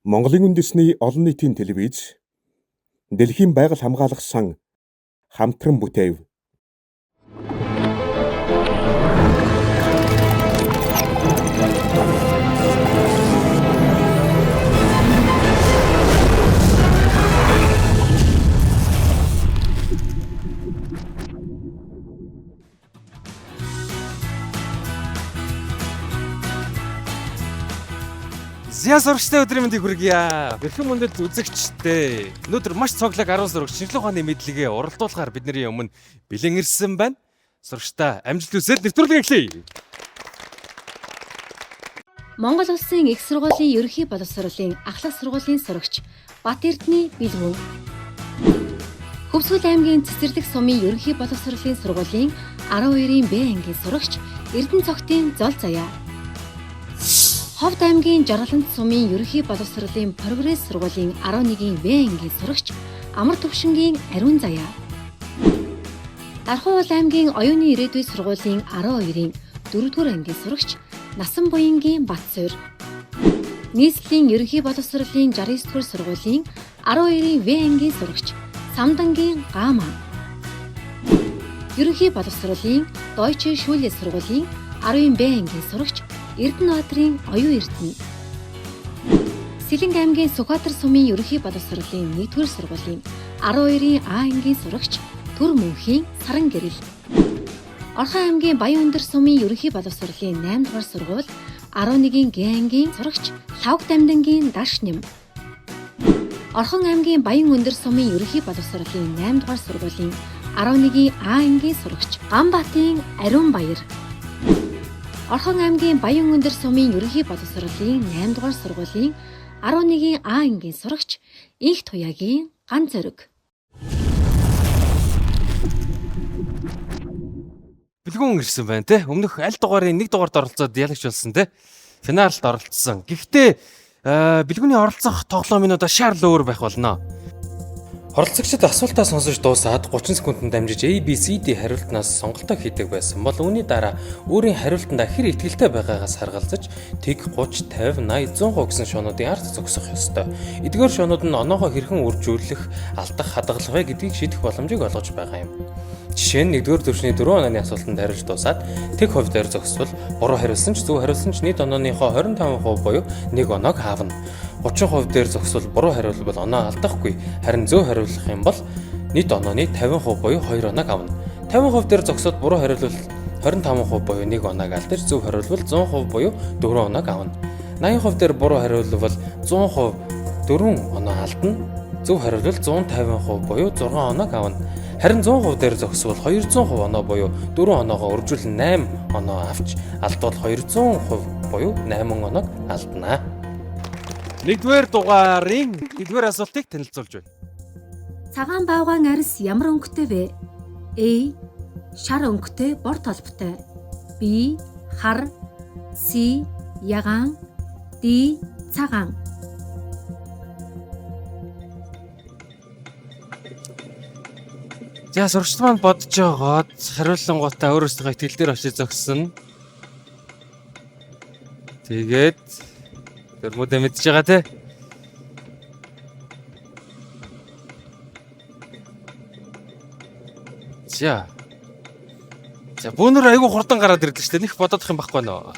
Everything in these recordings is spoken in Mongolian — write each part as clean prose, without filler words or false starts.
Монголын үндэсний олон нийтийн телевиз, Дэлхийн байгаль хамгаалах сан хамтран бүтээв. Зясурчтай өдрийн мэндийг хүргье. Бэрхэн мөндөд үзэгчтэй. Өнөөдөр маш цоглог 10 сурагч шинжлэх ухааны мэдлэгээ уралдуулахаар бидний өмнө бэлэн ирсэн байна. Сурагчтай амжилт хүсээд нэвтрүүлэг эхлэе. Монгол Улсын их сургуулийн ерөнхий боловсролын ахлах сургуулийн сурагч Бат Эрдэнэ Билгүн. Хөвсгөл аймгийн Цэцэрлэг сумын ерөнхий боловсролын сургуулийн 12-ийн Б ангийн сурагч Эрдэнэ Цогтын Зол Заяа. Ховд аймгийн Жаргалант сумын ерөнхий боловсролын Прогресс сургуулийн 11-ийн В ангийн сурагч Амар Төвшингийн Ариун Заяа. Дархуул аймгийн Оюуны ирээдүйн сургуулийн 12-ийн 4-р ангийн сурагч Насан буянгийн Батсуур. Нийслэлийн ерөнхий боловсролын 69-р сургуулийн 12-ийн В ангийн сурагч Самдангийн Гама. Ерөнхий боловсролын Дойче Шүүлэ сургуулийн 10-ийн Б ангийн сурагч Эрдэнэбаатрын Оюун Эрдэнэ. Сэлэнг аймгийн Сүхбаатар сумын ерөнхий боловсролын 1-р сургуулийн 12-ийн А ангийн сурагч Түр Мөнхийн Саран Гэрэл. Орхон аймгийн Баян-Өндөр сумын ерөнхий боловсролын 8-р сургууль 11-ийн Г ангийн сурагч Лавг Дамдангийн Даш Нэм. Орхон аймгийн Баян-Өндөр сумын ерөнхий боловсролын 8-р сургуулийн 11-ийн А ангийн сурагч Гамбатын Ариун Баяр. Орхон аймгийн Баян-Өндөр сумын ерөнхий боловсролын 8-р сургуулийн 11-ийн А ангийн сурагч Инх Туяагийн Ган Зориг. Бэлгүн ирсэн байна те. Өмнөх аль дугаарын нэг дугаард оролцоод ялагч болсон те. Финалд оролцсон. Гэхдээ бэлгүний оролцох тоглоомынудаа шаарл өөр байх болно. Оролцогчид асуултаа сонсож дуусаад 30 секундэд дамжиж ABCD хариултнаас сонголтоо хийдэг байсан бол үүний дараа өөрийн хариултанд хэр итгэлтэй байгаагаас харгалзаж тэг 30, 50, 80, 100% гэсэн шуунуудын ард зогсох ёстой. Эдгээр шуунууд нь оноогоо хэрхэн үржүүлэх, алдах, хадгалах вэ гэдгийг шийдэх боломжийг олгож байгаа юм. Жишээ нь 1-р төвшний 4 онооны асуултанд хариулж дуусаад тэг хувь дээр зогсвол буруу хариулсан ч зөв хариулсан ч нийт онооныхоо 25% буюу 1 оноог аавна. 30% дээр зогсвол буруу хариулбал оноо алдахгүй. Харин зөв хариулах юм бол нийт онооны 50% буюу 2 оноог авна. 50% дээр зогсоод буруу хариулбал 25% буюу 1 оноог алдаж, зөв хариулбал 100% буюу 4 оноог авна. 80% дээр буруу хариулбал 100% 4 оноо алдна. Зөв хариулбал 150% буюу 6 оноог авна. Харин 100% дээр зогсвол 200% оноо буюу 4 оноогоо үржүүлэн 8 оноо авч, алдвал 200% буюу 8 оноог алднаа. 1-р дугаарын 1-р асуултыг танилцуулж байна. Цагаан баавгаан арьс ямар өнгөтэй вэ? A. Шар өнгөтэй бор толботой. B. Хар. C. Ягаан. D. Цагаан. За сурагчид маань бодож байгаад хариуллангуудаа өөрөөсөө итгэл дээр очиж зогссон. Тэгээд дөрмөдөө мэдж байгаа те. За бүүнөр айгүй хурдан гараад ирлээ шүү дээ. Них бодоодох юм байхгүй нөө.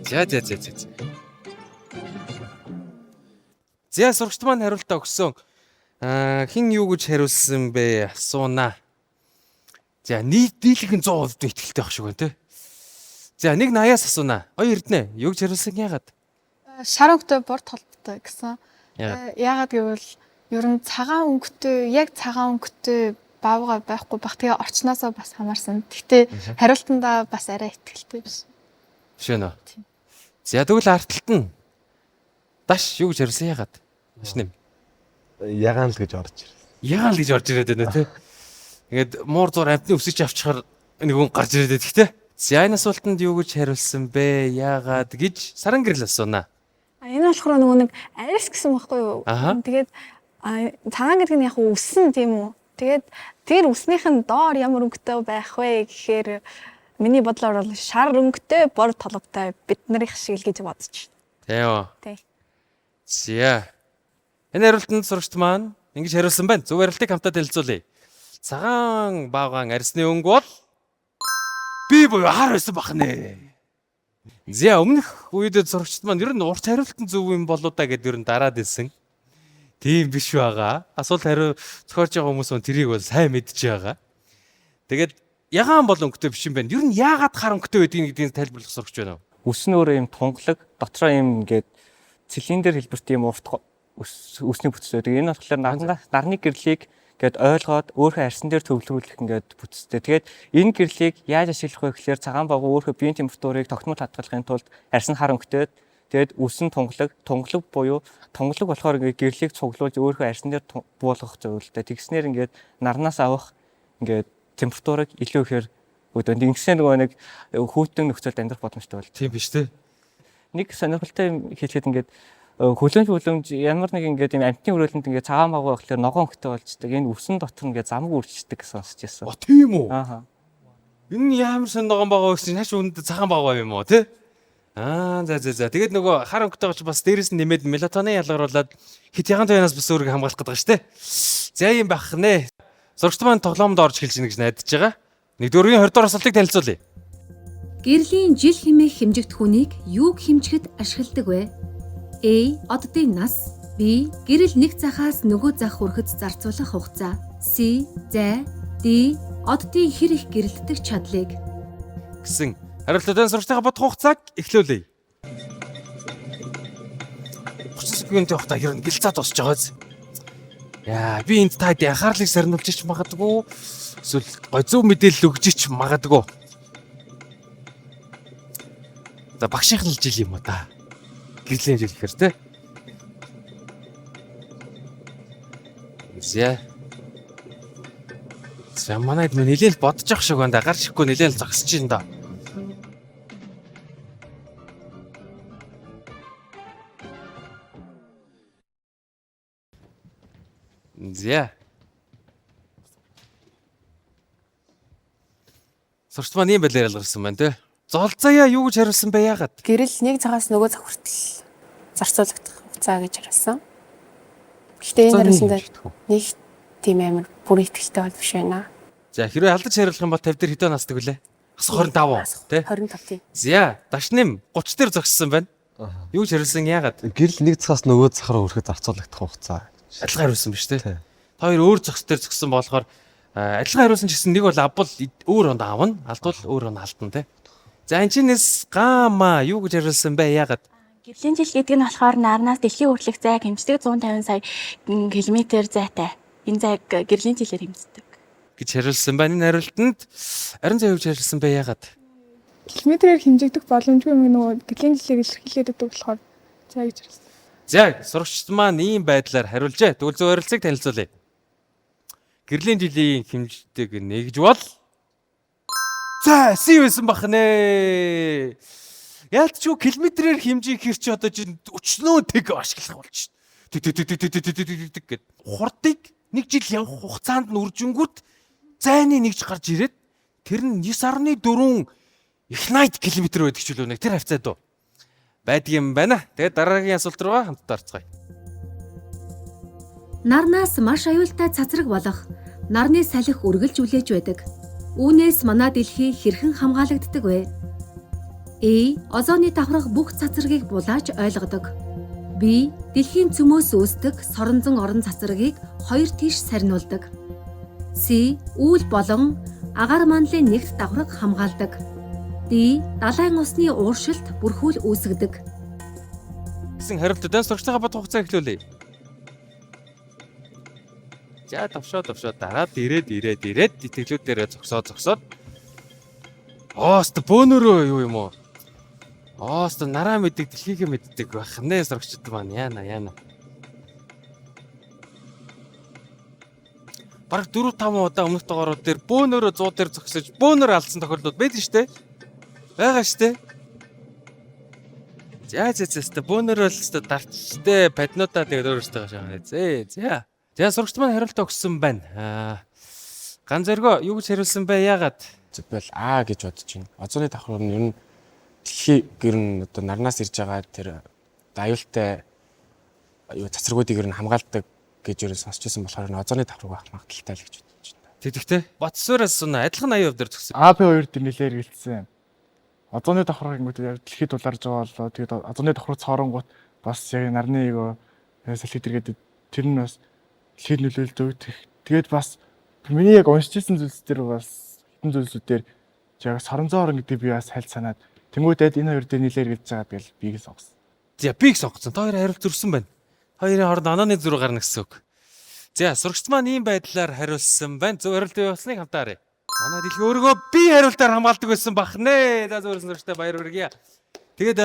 За. За сурагчид маань хариултаа өгсөн. Хин юу гэж хариулсан бэ? Асууна. За нийтлэхэн 100% итгэлтэй байх шиг байна те. За 180-аас асууна. Ой Эрдэнэ, юу гэж хариулсан яагаад? Шар өнгөтэй бор толботой гэсэн. Яагаад гэвэл ер нь цагаан өнгөтэй, яг цагаан өнгөтэй баавга байхгүй бах. Тэгээ орчноосоо бас хамаарсан. Гэхдээ хариултандаа бас арай итгэлтэй биш. Биш ээ нөө. За тэгвэл арталт нь даш юу гэж хариулсан яагаад? Даш нэм. Ягаан л гэж орж ирсэн. Ягаан л гэж орж ирээд байна те. Ингээд муур зур амтны өсөж авчихаар нэг хүн гарч ирээд байдаг те. За энэ асуултанд юу гэж хариулсан бэ? Яагаад гэж Саран Гэрэл асууна. Энэ болохоор нөгөө нэг арьс гэсэн байхгүй юу? Тэгээд цагаан гэдэг нь яг үсэн тийм үү? Тэгээд тэр үснийх нь доор ямар өнгөтэй байх вэ гэхээр миний бодлоор бол шар өнгөтэй бор толготой бид нарыг шиг л гэж бодож байна. Тийм. Тий. За. Энэ хариултанд сурагчд маань ингэж хариулсан байна. Зөв хариултыг хамтдаа танилцуулъя. Цагаан баагаан арсны өнгө бол би буюу хар байсан бахнэ. За өмнөх үед сурагчд маань ер нь урт хариултын зөв юм болоо да гэдээ ер нь дараад ирсэн. Тийм биш байгаа. Асуулт хариу зохиож байгаа хүмүүс нь тэрийг бол сайн мэдж байгаа. Тэгээд ягаан бол өнгөтэй биш юм байна. Ер нь яагаад хар өнгөтэй байдгийг гэдгийг тайлбарлах сурагч байна уу? Үс нь өөрөө юм тунгалаг, дотроо юм ингээд цилиндр хэлбэрт юм урт үсний бүтцтэй. Энэ болохоор нарны гэрлийг ингээд ойлгоод өөрийнхөө арьсан дээр төвлөрүүлэх ингээд бүтцтэй. Тэгээд энэ гэрлийг яаж ашиглах вэ гэхээр цагаан багуу өөрийнхөө биеийн температурыг тогтмол хадгалахын тулд арьсан хар өнгөтэй. Тэгээд үс нь тунгалаг буюу тунгалаг болохоор ингээд гэрлийг цуглуулж өөрийнхөө арьсан дээр буулгах зөвлөлтэй. Тэгснээр ингээд нарнаас авах ингээд температурыг илүү ихээр өдөө ингэснээр нөгөө нэг хүүтэн нөхцөлд амьдрах боломжтой бол. Тийм биш үү? Нэг сонирхолтой юм хэлэхэд ингээд хөлөмж ямар нэг ингээд юм амтны өрөөлөнд ингээд цагаан багуу байхлаар ногоон өнгөтэй болждаг. Энэ үсэн дотор ингээд замг үржиждэг гэсэн сонсч байсан. Тийм үү? Ааха. Энэ ямар сон ногоон байгаа гэсэн хааш үүнд цагаан байгаа юм уу тий? За. Тэгээд нөгөө хар өнгөтэй болж бас дээрээс нь нэмээд мелатонин ялгаруулад хит ягаан туянаас бас өөрийгөө хамгаалах гэдэг шүү дээ. За юм байх нэ. Сурагчд маань тоглоомд орж эхэлж гэнэ гэж найдаж байгаа. 1-р 20 дугаар асуултыг танилцуулъя. Гэрлийн жил хэмээх хэмжигт хүнийг юуг хэмжихэд ашигладаг вэ? A. Оддын нас. B. Гэрэл нэг захаас нөгөө зах хүрэхэд зарцуулах хугацаа. C. Зай. D. Оддын хэр их гэрэлтдэг чадлыг. Гэсэн хариултуудаа сурагчдаа бодох хугацааг эхлүүлье. 30 секундын хугацаа хэрэг гэлцаа тусч байгаа биз? Яа, би энд таад анхаарлыг сарниулж ич магадгүй. Эсвэл гой зөв мэдээлэл өгж ич магадгүй. За багшийнхын жил юм уу та? Гэрлийн жил гэхэр тэ. За манайд мөн нэлээл бодож явах шиг байна да. Гар шихгүй нэлээл зогсож байна да. За. Сурч маань юм байлаар ялгарсан байна те. Золцоёо юу гэж хариулсан бэ яагаад? Гэрэл нэг цагаас нөгөө цаг хүртэл зарцуулагдах хугацаа гэж хариулсан. Гэхдээ энэ хариулсанд нэг тийм амар бүр ихтэй бол биш байна. За хэрвээ алдаж хариулах юм бол 50 дээр хэдэн насдаг вүлээ? Бас 25 тий? 25 тийм. За дашним 30 дээр зогссон байна. Юу гэж хариулсан яагаад? Гэрэл нэг цагаас нөгөө цаг руу хүрэхэд зарцуулагдах хугацаа. Адилхан хариулсан биш тий? Та хоёр өөр зогс дээр зогссон болохоор адилхан хариулсан ч гэсэн нэг бол авбал өөр онд аавна, алдвал өөр онд алдна тий? За энэ чинээс гамаа юу гэж хариулсан бэ яагаад? Гэрлийн жил гэдэг нь болохоор нарнаас дэлхийн хүртэлх зайг хэмждэг 150 сая км зайтай. Энэ зайг гэрлийн жилээр хэмждэг гэж хариулсан байна. Энэ хариултанд ариун зай юу гэж хариулсан бэ яагаад? Километрээр хэмжигдэх боломжгүй юм нөгөө гэрлийн жилээр илэрхийлээд өгдөг болохоор зай гэж хариулсан. За сурагчд маань ийм байдлаар хариулжээ. Тэгвэл зөв хариулцыг танилцуулъя. Гэрлийн жилийн хэмждэг нэгж бол за C байсан бахнэ. Яалтч юу километрээр хэмжих хэр чи одоо өчнөө тэг ашиглах болж шин. Тэг гэд. Хурдыг нэг жил явах хугацаанд нь үржингүүт зайны нэгж гарч ирээд тэр нь 9.4 Ignite километр байдаг ч үлээ нэг тэр хавцаад уу. Байдгийм байна. Тэгээд дараагийн асуулт руу хамтдаа орцгоё. Нарнаас маш аюултай цацраг болох нарны салхи үргэлж үлээж байдаг. Үүнээс манай дэлхий хэрхэн хамгаалагддаг вэ? A. Озоны давхрах бүх цацрагийг булааж ойлгодог. B. Дэлхийн цөмөөс үүсдэг соронзон орон цацрагийг хоёр тийш сарниулдаг. C. Үүл болон агаар манлын нэгт давхраг хамгаалдаг. D. Далайн усны ууршилт бүрхүүл үүсгдэг. Гэсэн хариултуудаа сурагчдаа бодох хугацаа эхлүүлье. За давшоо дараад ирээд итгэлүүд дээрээ зогсоод. Оост бөөнөрөө юу юм уу? Оост нараа мэддэг дэлхийгээ мэддэг байх нэ сурагчд маань яана. Бараг 4-5 удаа өмнөх дугаарууд дээр бөөнөрөө 100 дээр зогсож бөөнөр алдсан тохиолдлууд байдаг шүү дээ. Байгаа шүү дээ. За бөөнөрөө л өстө дарчтэй паднуудаа тэгээд өөрөөсөө шагаа. За сурагчд маань хариултаа өгсөн байна. Ган зоргоо юу гэж хариулсан бэ яагаад? Зөвхөн А гэж бодож байна. Озоны давхар нь ер нь дэлхий гэр нь одоо нарнаас ирж байгаа тэр аюултай цацрагуудыг ер нь хамгаалдаг гэж ер нь сонсч байсан болохоор озоны давхраг байх магадaltaй л гэж бодож байна. Тэгтээ Ботсвараас сүнэ адилхан 80% дээр зогсон. АП2 дээр нэлээд эргэлцсэн. Озоны давхраг ингэж дэлхийд дулаарж байгаа болоо. Тэгээд озоны давхраг цооронгууд бас яг нарны салхи тэр нь бас дэлхийд нөлөөлдөг. Тэгээд бас миний яг уншижсэн зүйлс дээр бас хитэн зүйлсүүдээр яг соронзоо орон гэдэг би бас хальт санаад тэнгуүтэд энэ хоёр дээр нэлээд эргэлж байгаа тэгэл бийг сонгосон. За биг сонгоцсон. Та хоёрын хариулт зөрсөн байна. Хоёрын хооронд онооны зураг гарна гэсэн үг. За сурагчд маань ийм байдлаар хариулсан байна. Зөв хариулт юу болсныг хамтаарай. Манай дэлхий өөрийгөө би хариултаар хамгаалдаг байсан бах нэ. За зөв сурагчтай баяр хүргэе. Тэгээд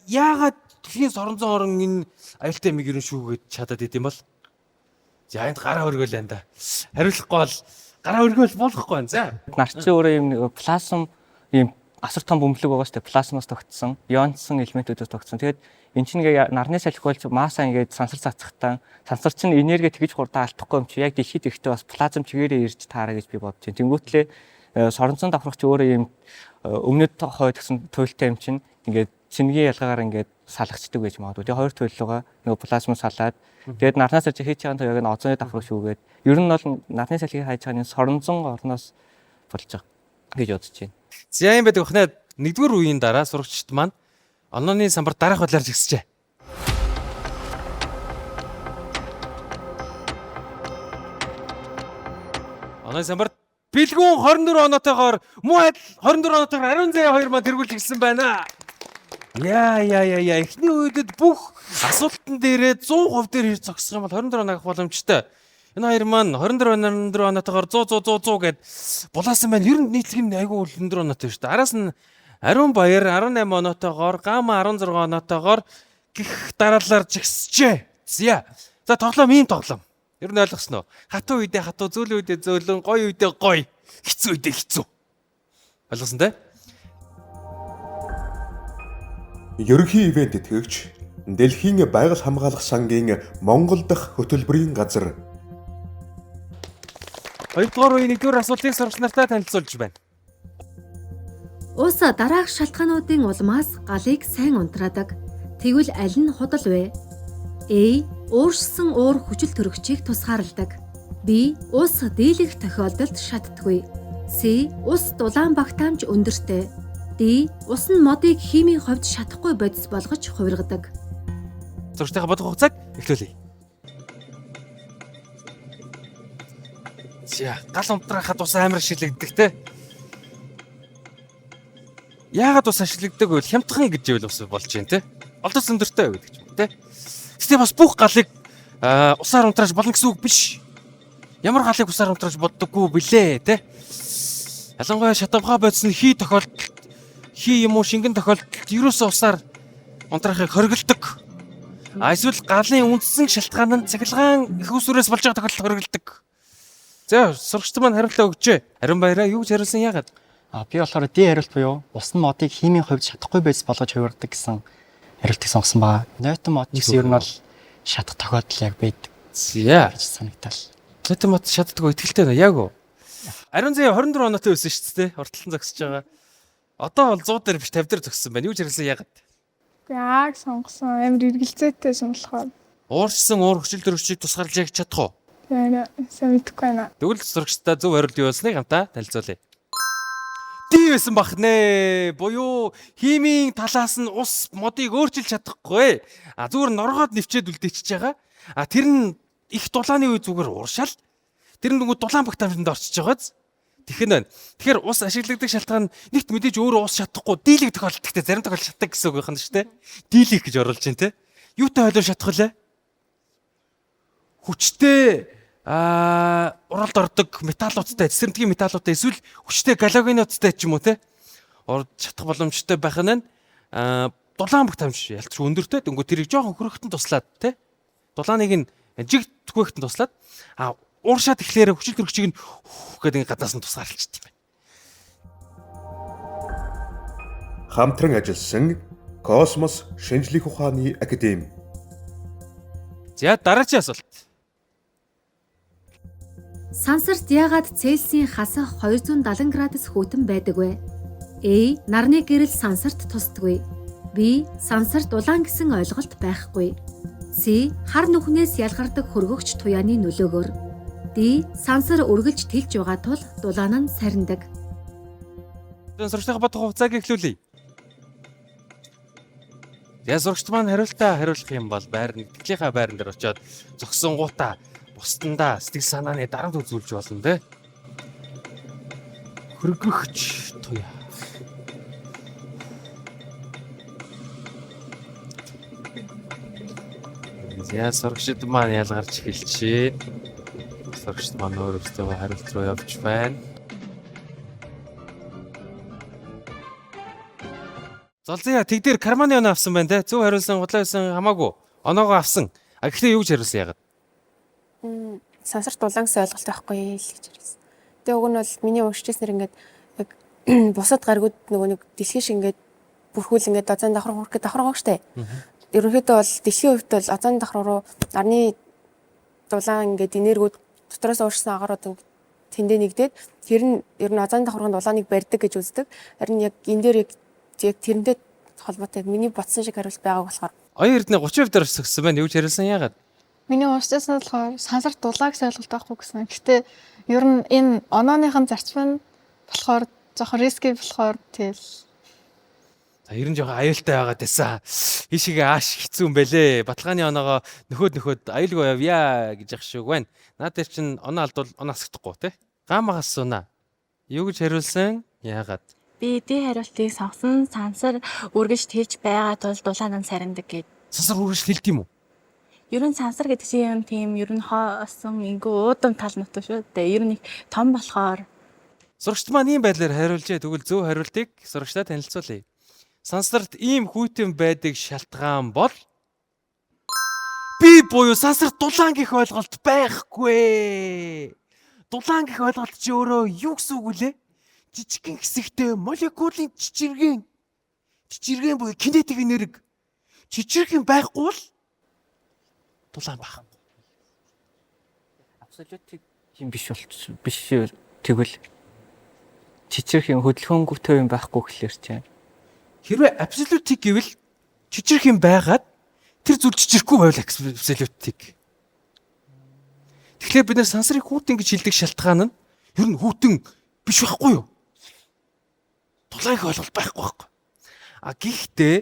яагаад дэлхийн соронзон орон энэ аюултай эмийг ерөн шүүгээд чадаад идэм бол? За энд гараа өргөөл энэ да. Хариулахгүй бол гараа өргөөл болохгүй байна. За. Нарчин өөрөө юм нэг плазм ийм асар том бөмбөлөг байгаа шүү дээ. Плазмаас тогтсон, ионцсон элементүүдээс тогтсон. Тэгээд эн чинь нарны салхи болж масса ингээд сансар цацахтаа сансар чинь энерги тэгж хурдан алдахгүй юм чи яг дэлхийд ирэхдээ бас плазм чигээрээ ирж таараа гэж би бодож байна. Тэнгүүтлээ соронзон давхрагч өөрөө ийм өмнөд хойд гэсэн туйлтай юм чинь ингээд цэнгийн ялгаагаар ингээд салгацдаг байж магадгүй. Тэгээ хоёр туйлууга нөгөө плазм салаад тэгээд нарнаас ирж хийж байгаа яг нь озоны давхрагч шүүгээд ер нь бол нарны салхийг хайж байгаа нь соронзон орноос болж байгаа гэж бодож байна. За юм байдаг бахна. Нэгдүгээр үеийн дараа сурагчид маань онооны самбар дараах бодлоор жигсжээ. Онооны самбар бэлгүүн 24 оноотойгоор муу адил 24 оноотойгоор ариун заяа 2 маань тэргүүлж гисэн байна. Яа. Эхний үедэд бүх асуултан дээрээ 100% дээр хийж зогсох юм бол 24 оноо авах боломжтой. Энэ хоёр маань 24 оноотойгоор 100 гэд булаасан байна. Ер нь нийтлэг нь айгүй өндөр оноотой шүү дээ. Араас нь Ариун Баяр 18 оноотойгоор, Гама 16 оноотойгоор гих дараалалаар жигсжээ. За тоглоом ийм тоглоом. Ер нь ойлгосноо. Хатуу үедээ хатуу, зөөлөн үедээ зөөлөн, гоё үедээ гоё, хэцүү үедээ хэцүү. Ойлгосон те? Ерөнхий ивент тэтгэгч Дэлхийн байгаль хамгаалах сангийн Монгол дахь хөтөлбөрийн газар. Хоёрдугаар үеийн нэгдүгээр асуултыг сурагч нартай танилцуулж байна. Ус дараах шалтгаануудын улмаас галыг сайн унтраадаг. Тэгвэл аль нь худал вэ? A. Ууршсан уур хүчил төрөгчийг тусгаарладаг. B. Ус дийлэх тохиолдолд шатдаггүй. C. Ус дулаан багтаамж өндөртэй. D. Ус нь модыг химийн хувьд шатахгүй бодис болгож хувиргадаг. Сурагчдынхаа бодох хугацааг эхлүүлье. За гал унтраахад ус амар шилэгддэг те. Яагаад ус ашигладаг вэ? Хямдхан гэж ивэл ус болж байна те. Олдос өндөртэй байдаг ч юм те. Гэтэ бас бүх галыг усаар унтрааж болно гэсэн үг биш. Ямар галыг усаар унтрааж боддоггүй билээ те. Ялангуяа шатавхаа бодсон хий тохиолдолд хий юм уу шингэн тохиолдолд ерөөсөө усаар унтраахыг хориглодог. Эсвэл галын үндсэн шалтгаан нь цахилгаан их усүрээс болж байгаа тохиолдолд хориглодог. За сурагчд маань хариултаа өгчээ. Ариун Баяраа юу гэж хариулсан яагаад? Би болохоор D хариулт буюу ус нь модыг химийн хувьд шатахгүй байж болгож хувирдаг гэсэн хариултыг сонгосон байгаа. Нойтон мод гэсэн ер нь бол шатах тохиолдол яг байдаг. За гэж санагдал. Нойтон мод шатдаг итгэлтэй байна яг уу. Ариун заяа 24 оноотой байсан шүү дээ. Ортолтон зогсож байгаа. Одоо бол 100 дээр биш 50 дээр зогссон байна. Юу ч хариулсан яагаад? Яг сонгосон амар эргэлзээтэй юм болохоор. Уурчсан уур хүчил төрөгчийг тусгаарлаж яг чадах уу? Тэгээ сайн мэдэхгүй байна. Тэгвэл сурагчдаа зөв хариулт юу болсныг хамтаа танилцуулъя. Ди байсан бах нэ. Буюу химийн талаас нь ус модыг өөрчилж чадахгүй. Зүгээр норгоод нэвчээд үлдээчихэж байгаа. Тэр нь их дулааны үе зүгээр ууршаал. Тэр нь нөгөө дулаан багтаамжинд орчиж байгааз. Тэгэхээр тэгэхээр ус ашиглагддаг шалтгаан нэгт мэдээж өөрөө ус шатахгүй дийлэх тохиолдолтой зарим тохиолдолд шатдаг гэсэн үг байна шүү дээ. Дийлэх гэж оруулж байна те. Юутай хойлоо шатах вэ? Хүчтэй уралд ордог металлуудтай, цэцэрлэгийн металлуудтай эсвэл хүчтэй галогенуудтай ч юм уу те. Орж шатах боломжтой байх нь дулаан багтаамж ялч өндөртэй. Дөнгө тэрийг жоохон хөрөхтөн туслаад те. Дулааныг нь жиг түгэхтэн туслаад ууршаад ихлээр хүчил төрөгчийг нь гэдэг гадаас нь тусгаарлалцдаг юм байна. Хамтран ажилласан Космос шинжлэх ухааны академи. За дараагийн асуулт. Сансарт яагаад Цельсийн хасах 270 градус хүйтэн байдаг вэ? A. Нарны гэрэл сансарт тусдаггүй. B. Сансарт улаан гэсэн ойлголт байхгүй. C. Хар нүхнээс ялгардаг хөргөгч туяаны нөлөөгөөр. D. Сансар үргэлж тэлж байгаа тул дулаан нь сарндаг. Сурагчдын бодох хугацааг эхлүүлье. Тэгээ сурагчд маань хариултаа хариулах юм бол тэглийнхаа байран дээр очиод зогсонгуудаа бусдандаа сэтгэл санааны дарамт үзүүлж болно те. Хөргөгч туяа. За сурагчд маань ялгарч эхэлчихэ. Сурагчд маань өөрөөсөө хариулт руу явж байна. Золзия тэгдэр карманы оноо авсан байна те. Зөв хариулсан, худлаа байсан хамаагүй. Оноогоо авсан. А гэхдээ юу гэж хариулсан яагаад? Сансарт улаан гэсэн ойлголт байхгүй л гэж ярьсан. Тэгээ уг нь бол миний уншижсэнэр ингээд яг бусад гаригууд нөгөө нэг дэлхийн шиг ингээд бүрхүүл ингээд озон давхар хурх гэдэг давхар байгаа штэ. Ерөнхийдөө бол дэлхийн хувьд бол озон давхар руу нарны дулаан ингээд энергиуд дотроос уурсан агаарууд тэндээ нэгдээд тэр нь ер нь озон давхарганд улааныг барьдаг гэж үздэг. Харин яг энэ дээр яг тэрнтэй холбоотой миний бодсон шиг хариулт байгааг болохоор Оюун эрдэнэ 30% дээр өссөн байна. Юу ч хариулсан яагаад? Миний уншижсэн болохоор сансарт дулаа гэсэн ойлголт байхгүй гэсэн. Гэхдээ ер нь энэ онооныхон зарчим нь болохоор жоохон риски болохоор тэгэл. За ер нь жоохон аюултай байгаад байсан. Ийшээ ааш хэцүү юм бэлээ. Баталгааны оноогоо нөхөд аюулгүй явъя гэж явах шиг байна. Наад дээр чинь оноо алдвал оноо асахдахгүй те. Гамагаас унаа. Юу гэж хариулсан? Яагаад? Би дэ хариултыг сонгосон. Сансар үргэлж тэлж байгаа тул дулаан нь сарндаг гэд. Сансар үргэлж тэлд юм уу? Ер нь сансар гэдэг чинь тийм ер нь хоосон ингүү уудам тал нутг шүү дээ. Ер нь их том болохоор сурагчд маань ийм байдлаар хариулжээ. Тэгвэл зөв хариултыг сурагчдаа танилцуулъя. Сансарт ийм хүйтэн байдаг шалтгаан бол би буюу сансарт дулаан гэх ойлголт байхгүй. Дулаан гэх ойлголт чи өөрөө юу гэсэн үг вэ? Жижигхэн хэсэгтэй молекулын жижигхэн буюу кинетик энерги жижигхэн байхгүй бол дулаан баг. Абсолютик юм биш тэгвэл жижигхэн хөдөлгөөнгүйтэй юм байхгүй гэхэлэр чинь. Хэрвээ абсолютик гэвэл жижигхэн байгаад тэр зүйл жижигхгүй байвал абсолютик. Тэгэхээр бид нэр сансрыг хүүтэн гэж хэлдэг шалтгаан нь ер нь хүүтэн биш байхгүй юу? Дулаан их ойлголт байхгүй байхгүй. А гэхдээ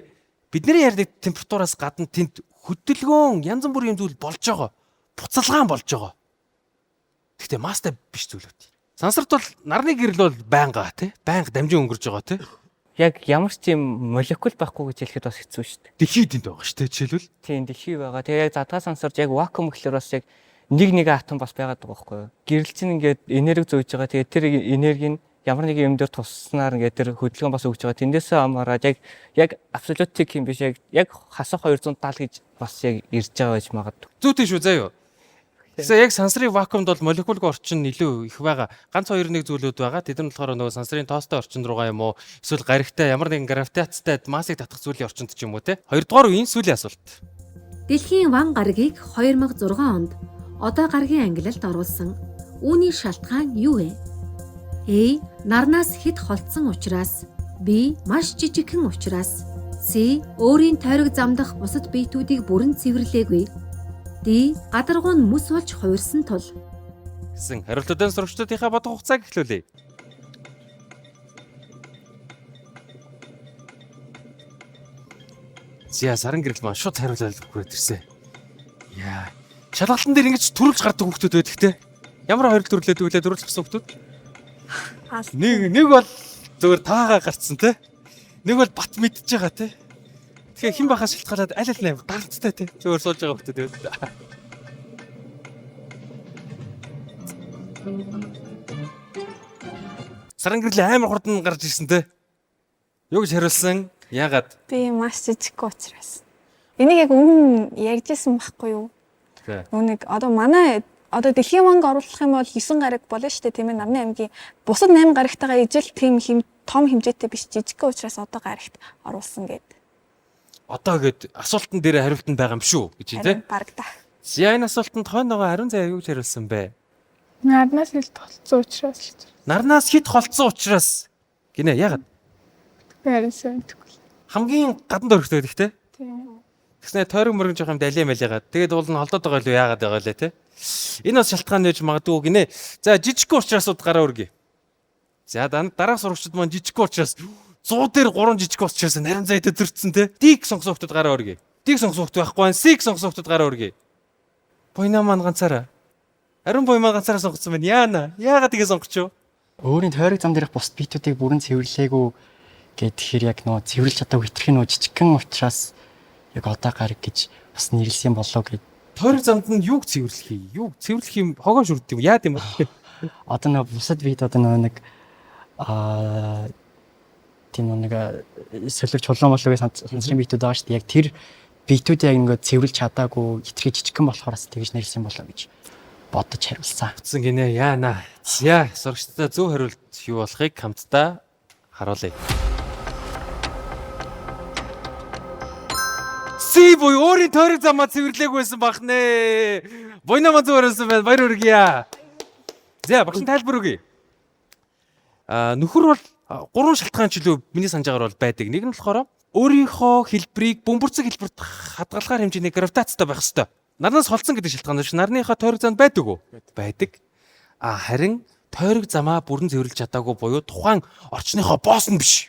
бидний ярьдаг температураас гадна тэнд хөдөлгөөн янз бүрийн зүйл болж байгаа. Буцалгаан болж байгаа. Гэхдээ мастай биш зүйлүүд. Сансарт бол нарны гэрэл бол байнга тий. Байнга дамжин өнгөрж байгаа тий. Яг ямар ч юм молекул байхгүй гэж хэлэхэд бас хэцүү шүү дээ. Дэлхий дэнд байгаа шүү дээ жишээлбэл. Тийм дэлхий байгаа. Тэгээ яг задгаа сансарж яг вакуум гэхэлэр бас яг нэг атом бас байгаад байгаа байхгүй юу? Гэрэл чинь ингээд энерги зөөж байгаа. Тэгээ тэр энерги нь ямар нэг юм дээр туснаар ингээд тэр хөдөлгөөн бас өгж байгаа. Тэндээсээ амаараад яг абсолютик юм биш яг хасах 270 гэж бас яг ирж байгаа байж магадгүй. Зүйтэй шүү заа юу. Тэгэхээр яг сансрын вакуумд бол молекулын орчин илүү их байгаа. Ганц хоёр нэг зүйлүүд байгаа. Тэд нь болохоор нөгөө сансрын тоостой орчин руугаа юм уу? Эсвэл гаригтай ямар нэгэн гравитацтай массыг татах зүйлийн орчинд ч юм уу те. Хоёрдугаар үеийн сүүлийн асуулт. Дэлхийн ван гарагийг 2006 онд одоо гарагийн ангилалд оруулсан. Үүний шалтгаан юу вэ? A. Нарнаас хэд холдсон учраас. B. Маш жижигхэн учраас. C. Өөрийн тойрог замдах бусад биетүүдийг бүрэн цэвэрлээгүй. D. Гадаргуу нь мөс болж хувирсан тул. Гэсэн хариултуудын сурагчдынхаа бодох хугацааг эхлүүлье. Зя саран гэрэл маань шууд хариулаад хүрээд ирсэн. Яа. Шалгалтын дээр ингэж төрүүлж гардаг хүмүүс байдаг те. Ямар хоёр төрлөөд үлээ төрүүлж гисэн хүмүүс? Нэг бол зөвөр таагаа гарцсан те. Нэг бол бат мэдж байгаа те. Тэгэхээр хэн бахаас шалтгаалаад аль аль нь дарамттай те. Зөвөр суулж байгаа хүмүүс байдаг. Саран гэрэл амар хурдан гарч ирсэн те. Юу гэж хариулсан? Яагаад? Би маш жижиггүй учраас. Энийг яг өмнө ярьжсэн байхгүй юу? Нүг одоо манай дэлхийн ванг оруулах юм бол 9 гараг болно шүү дээ тийм ээ. Нарны аймгийн бусад 8 гарагтайгаа ижил тийм том хэмжээтэй биш жижигхэн учраас одоо гарагт оруулсан гэд. Одоо гээд асуултан дээр хариулт нь байгаа юм шүү гэж юм тийм. Бараг та. Зя энэ асуултанд хойноогоо хариун заяа юу гэж хариулсан бэ? Нарнаас хэд холцсон учраас л. Нарнаас хэд холцсон учраас гинэ яагаад? Харин сайн. Хамгийн гадна дөрөвтэй гэхдээ. Тийм. Тэгснэ тойрог мөргөн жоох юм далиа мэлээгаад. Тэгээд уул нь холдоод байгаа юу яагаад байгаа лээ те. Энэ бас шалтгаан нэж магадгүй гинэ. За жижиг уучраасууд гараа өргөе. За дараах сурагчид маань жижиг уучраас 100 дээр 3 жижиг уучраас нарийн зайд төрцсөн те. Дийг сонгосон хүмүүс гараа өргөе. Дийг сонгосон хүмүүс байхгүй байна. Сиг сонгосон хүмүүс гараа өргөе. Буйна маань ганцаараа. Ариун буй маань ганцаараа сонгосон байна. Яана. Яагаад тийг сонгоч юу? Өөрийн тойрог зам дээрх бусд биетүүдийг бүрэн цэвэрлэегүй гэхээр яг нөө цэвэрлж чадаагүй хитрхийн нөө жижигхэн учраас яг одоо гараг гэж бас нэрлсэн болоо гэд. Тойрог замд нь юуг цэвэрлэх юм? Юуг цэвэрлэх юм? Хогоо шүрдэг юм. Яа гэм бэ? Одоо нөө бусад биет одоо нөө нэг тийм нэг солирч чулуун болоогүй сансрын биетүүд байгаа шүү дээ. Яг тэр биетүүд яг ингээд цэвэрлж чадаагүй хитрхи жижигхэн болохоор бас тэгж нэрлсэн болоо гэж бодож хариулсан. Утсан гинэ яана. За сурагчдаа зөв хариулт юу болохыг хамтдаа харуулъя. Си буй өөрийн тойрог замаа цэвэрлээгүй байсан бах нэ. Буйна маа зөвөрсөн байна. Баяр хүргье. За багш тайлбар өгье. Нөхөр бол 3 шалтгаан чөлөө миний санджаагаар бол байдаг. Нэг нь болохоор өөрийнхөө хэлбэрийг бөмбөрцөг хэлбэрт хадгалахаар хэмжээний гравитацтай байх ёстой. Нарнаас холцсон гэдэг шалтгаан биш. Нарныхаа тойрог замд байдаг уу? Байдаг. Харин тойрог замаа бүрэн цэвэрлж чадаагүй буюу тухайн орчныхоо босс нь биш.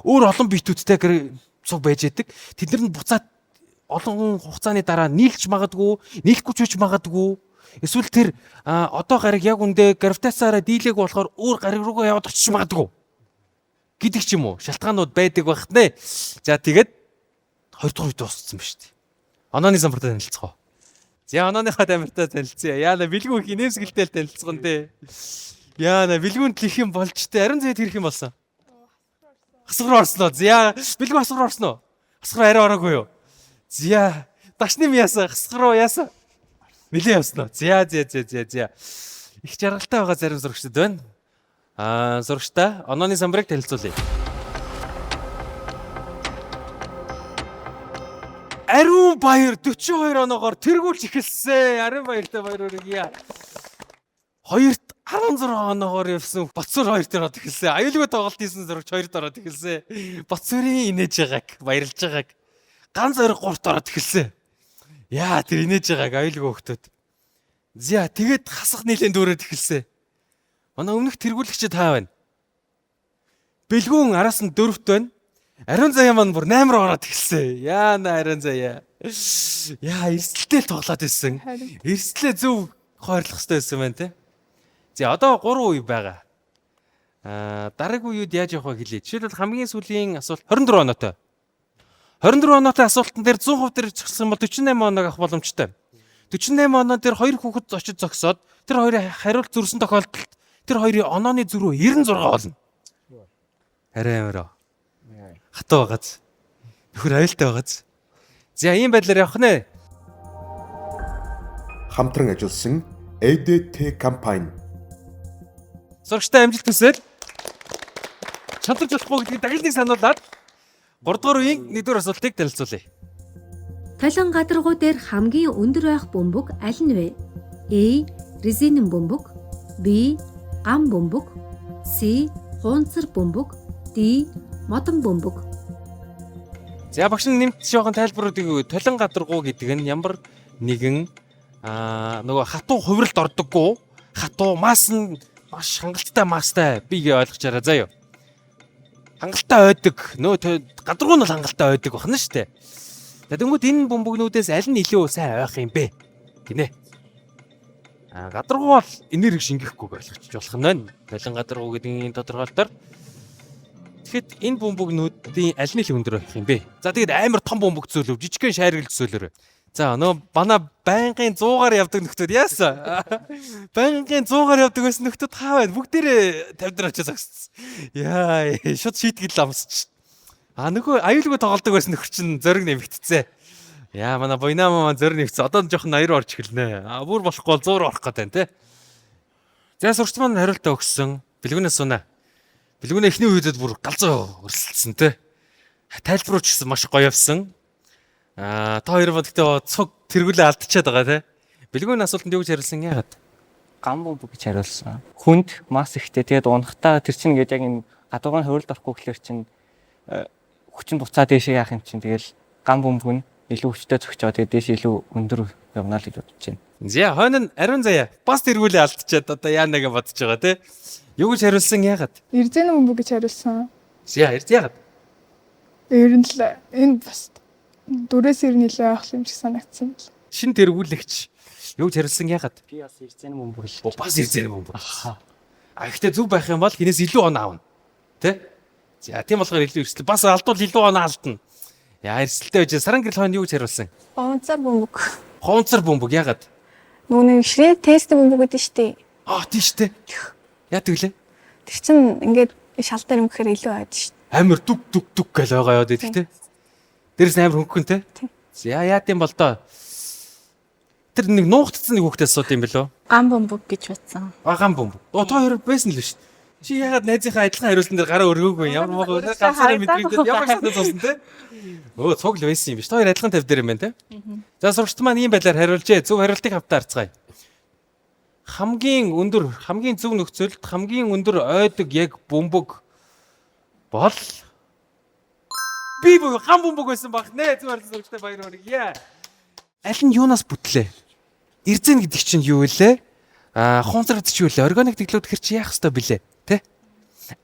Өөр олон биетүүдтэй цуг байж идэг. Тэд нар буцаад олон хугацааны дараа нийлж магадгүй, нийлэхгүй ч байж магадгүй. Эсвэл тэр одоо гариг яг үндэ гравитацаараа дийлээгүй болохоор өөр гариг руугаа яваад очиж магадгүй. Гэдэг ч юм уу. Шалтгаанууд байдаг байх нэ. За тэгээд 2 дахь үед дууссан ба шүү дээ. Онооны самбартаа танилцгаа. За онооныхаа тамиртаа танилцъя. Яана бэлгүү хинэмсгэлтэй танилцсан дээ. Яана бэлгүүнд лих юм болж тээ. Ариун зайд хэрэг юм болсон. Хасгаар орсноо. За бэлгүү хасгаар орсноо. Хасгаар арай ороогүй юу? За дашны яасан хасгаар яасан. Нилээ явсноо. За. Их жаргалтай байгаа зарим зурагчдад байна. Зурагчтай онооны самбарыг танилцуулъя. Ариун баяр 42 оноогоор тэргүүлж эхэлсэн. Ариун баяртай баяр хүргье. Хоёрт 16 оноогоор явсан Батцуур 2 дээр ороод эхэлсэн. Аюулгүй тоглолт хийсэн зурагч 2-д ороод эхэлсэн. Батцуурын инээж байгааг баярлж байгааг ганц ориг 3-т ороод эхэлсэн. Яа тэр инээж байгааг аюулгүй хөхтөд. За тэгээд хасах нийлэн дүүрээд эхэлсэн. Манай өмнөх тэргүүлэгчид хаа байна? Бэлгүүн араас нь 4-т байна. Ариун заяа маань бүр 8 руу ороод эхэлсэн. Яана ариун заяа. Яа эрсдэлтэй л тоглоод байсан. Эрсдлээ зөв хойрлох хэрэгтэй байсан байна те. За одоо 3 үе байгаа. Дараагийн үеуд яаж явах вэ хэлээ. Жишээлбэл хамгийн сүүлийн асуулт 24 оноотой. 24 оноотой асуултан дээр 100% дээр зогссон бол 48 оноо авах боломжтой. 48 оноо дээр 2 хүүхэд очиж зогсоод тэр хоёрын хариулт зөрсөн тохиолдолд тэр хоёрын онооны зөрүү 96 болно. Арай амараа. Хатуу байгааз. Нөхөр аюултай байгааз. За ийм байдлаар явах нэ. Хамтран ажилласан ADT компани. Сурагчтай амжилт хүсэл. Чадвар болохгүй гэдгийг дахин сануулад 3 дугаар үеийн 1-р асуултыг танилцуулъя. Талан гадаргуу дээр хамгийн өндөр байх бөмбөг аль нь вэ? A. Резинэн бөмбөг, B. Гам бөмбөг, C. Хуунцар бөмбөг, D. Модон бөмбөг. За багш нэмт жоохон тайлбаруудыг талан гадаргуу гэдэг нь ямар нэгэн нөгөө хатуу хувиралд ордоггүй хатуу мас нь маш хангалттай мастай бигээ ойлгож араа заяа. Хангалттай ойдог нөө гадаргуу нь хангалттай ойдог байна шүү дээ. Тэгэнгүүт энэ бөмбөгнүүдээс аль нь илүү сайн ойх юм бэ? Гинэ. Гадаргуу бол энерги шингээхгүй ойлгочих болох нь байна. Талан гадаргуу гэдгийн тодорхойлолтоор тэгэхэд энэ бөмбөгнүүдийн аль нь л өндөр байх юм бэ? За тэгээд амар том бөмбөг зөөлөв, жижигхэн шайргал зөөлөөрэй. За нөө манай байнгын 100-аар явдаг нөхдүүд яасан? Байнгын 100-аар явдаг байсан нөхдүүд хаа байна? Бүгдээрээ 50 дээр очиж зогссон. Яа, шууд шийтгэл амсч. Нөгөө аюулгүй тоглодог байсан нөхөр чинь зориг нэмэгдцээ. Яа, манай буйнаа маань зориг нэмэгдсэн. Одоо нь жоохон 80 руу орж эхэлнэ. Бүр болохгүй бол 100 руу орох гэдэг байна те. За сурч маань хариултаа өгсөн. Бэлгүүнээс сунаа. Бэлгүүнээ эхний үедэд бүр галзуу өрсөлдсөн те. Тайлбарууч гэсэн маш гоё явсан. Та хоёр бол гэхдээ цуг тэргүүлээ алдчихад байгаа те. Бэлгүүний асуултанд юу гэж хариулсан яагаад? Гам бөмбөг гэж хариулсан. Хүнд мас ихтэй тэгээд унахтаа тэр чинь ингээд яг энэ гадуугаар хувиралд орохгүй гэхэлэр чинь хүчин буцаа дээшээ яах юм чинь тэгэл гам бөмбөг нь илүү хүчтэй зөгч байгаа. Тэгээд дээш илүү өндөр явна л гэж бодож байна. За хойно нь ариун заяа. Бас тэргүүлээ алдчихад одоо яанага бодож байгаа те. Юу гэж хариулсан яагаад? Эрзэн бөмбөг гэж хариулсан. За яагаад? Ер нь л энэ бас дөрөөс ер нь илүү авах юм шиг санагдсан байна. Шин тэргүүлэгч юу гэж хариулсан яагаад? Би бас эрзэн бөмбөг л. Бас эрзэн бөмбөг. Гэхдээ зөв байх юм бол хинээс илүү оноо авна. Тэ? За тийм болохоор илүү эрсдэл бас алдвал илүү оноо алдна. Яа эрсдэлтэй байж саран гэрэл хойно юу гэж хариулсан? Хонцор бөмбөг. Хонцор бөмбөг яагаад? Нүг ширээ тест бөмбөг гэдэг шүү дээ. Тийм шүү дээ. Яа тэглээ? Тэр чин ингээд шалтар өмгөхөр илүү аваад шүү. Амар дүг гэж байгаа яа дээ тэ. Дээрээс нь амар хөнгөн тэ. За яа тийм бол доо. Тэр нэг нуугдцсан нэг хүүхдээс сууд юм бэлөө? Гам бөмбөг гэж батсан. Гам бөмбөг. Та хоёр байсан л биш. Чи яагаад найзынхаа адилхан хариулсан дээр гараа өргөөгүй ямар муу ганцаараа мэдрэгдээд ямар ч сонсон тэ. Цуг л байсан юм биш. Та хоёр адилхан тавь дээр юм байна тэ. За сурагчд маань ийм байдлаар хариулжээ. Зөв хариултыг хавтаа харцгаая. Хамгийн зөв нөхцөлд хамгийн өндөр ойдог яг бөмбөг бол би гам бөмбөг байсан баг нэ. Зөв хариулсан сурагчтай баяр хүргэе. Аль нь юунаас бүтлээ? Эрзэн гэдэг чинь юу вэ? Хонцор гэдэг чинь юу вэ? Органик дэглүүд хэр чи яах ёстой бэлээ? Тэ?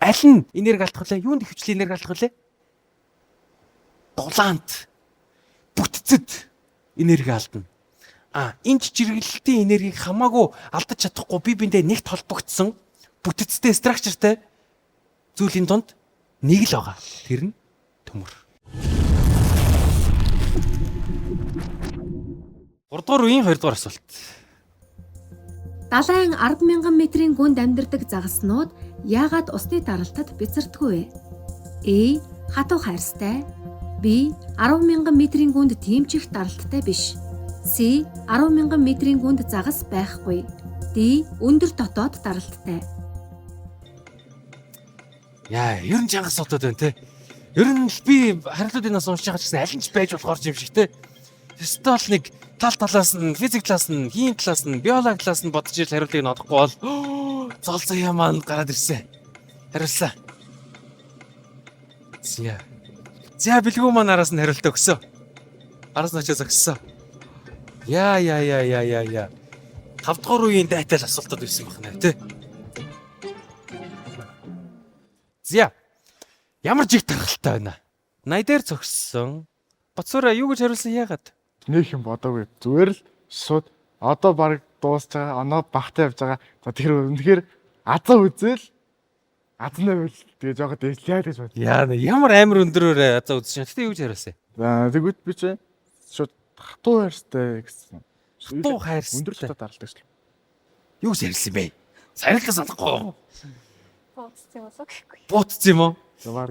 Аль нь энерги алдах вэ? Юунд их хүчлийн энерги алдах вэ? Дулаант. Бүтцэд энерги алдна. Энэ чиргэлтийн энергийг хамаагүй алдаж чадахгүй бие биендээ нэгт холбогдсон бүтцтэй структуртай зүйлийн донд нэг л байгаа. Тэр нь төмөр. 3 дугаар үеийн 2 дугаар асуулт. Далайн 10,000 метрийн гүнд амьдардаг загаснууд яагаад усны даралтад бяцардаггүй вэ? A. Хатуу хайрстай. B. 10,000 метрийн гүнд тэмчих даралттай биш. C. 10,000 метрийн гүнд загас байхгүй. D. Өндөр дотоод даралттай. Яа, ер нь чанга асуудал байна те. Ер нь би харилцаудын нас уншиж байгаа ч гэсэн аль нь ч байж болохоор юм шиг те. Тэстэл нэг талаас нь, физик талаас нь, химийн талаас нь, биологи талаас нь бодож ил хариултыг нодохгүй бол золзоо маань гараад ирсэн. Хариулсан. За бэлгүү маань араас нь хариулт өгсөө. Араас нь очиж зогссон. Яа. 5 дугаар үеийн дайтал асуултууд байсан байна те. За. Ямар жиг тархалтай байна. 80 дээр зогссон. Бацуура юу гэж хариулсан яагаад? Нэг юм бодоогүй. Зүгээр л шууд одоо баг дуусч байгаа. Оноо багтаа явж байгаа. За тэр үнэхээр азаа үзэл азнаа үл тэгээ жоохон дээшлээ гэж бод. Яа ямар амар өндөрөөр азаа үзсэн. Тэгтээ юу гэж хариулсан? За тэгвэл би чи шууд хатуу хайрстай гэсэн. Хатуу хайрстай. Өндөр дотоод даралтай шүү. Юу гэж хариулсан бэ? Сарилтаа санахгүй. Бууцсан юм уу гэхгүй. Бууцсан юм уу?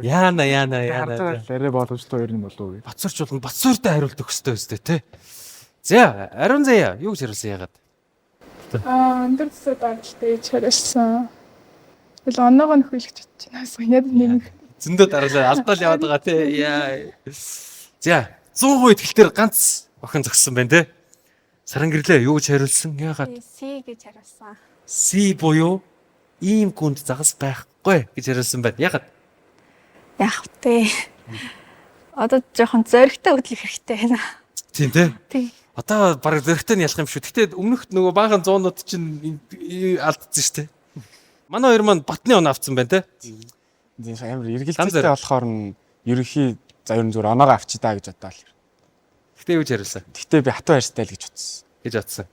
Яана. Арай боломжтой хоёр юм болов уу? Бацуурч болно. Бацууртай хариулт өгөх ёстой өстэй те. За, ариун заяа юу гэж хариулсан яагаад? Өндөр дотоод даралтай гэж хариулсан. Тэгэл оноогоо нөхөөлөх гэж байна. Яг нэг зөндөө дараалал алдаал яваад байгаа те. Яа. За, 100% итгэлтэр ганц охин зогссон байна те. Саран гэрлээ юу гэж хариулсан яагаад? C гэж хариулсан. C буюу ийм гүнд загас байхгүй гэж хариулсан байна. Яагаад? Яах вэ? Одоо жоохон зөрөгтэй хөдлөх хэрэгтэй байна. Тийм те. Тийм. Одоо баг зөрөгтэй нь ялах юм шүү. Гэтэ өмнөхд нөгөө баахан 100-нууд чинь алдсан шүү дээ. Манай хоёр маань батны он авцсан байна те. Тийм амар эргэлзээтэй болохоор нь ерөнхий за ер нь зүгээр оноогоо авчи даа гэж бодлоо. Гэтэ юу гэж хариулсан? Гэтэ би хатуу хайрстай л гэж бодсон. Гэж бодсон.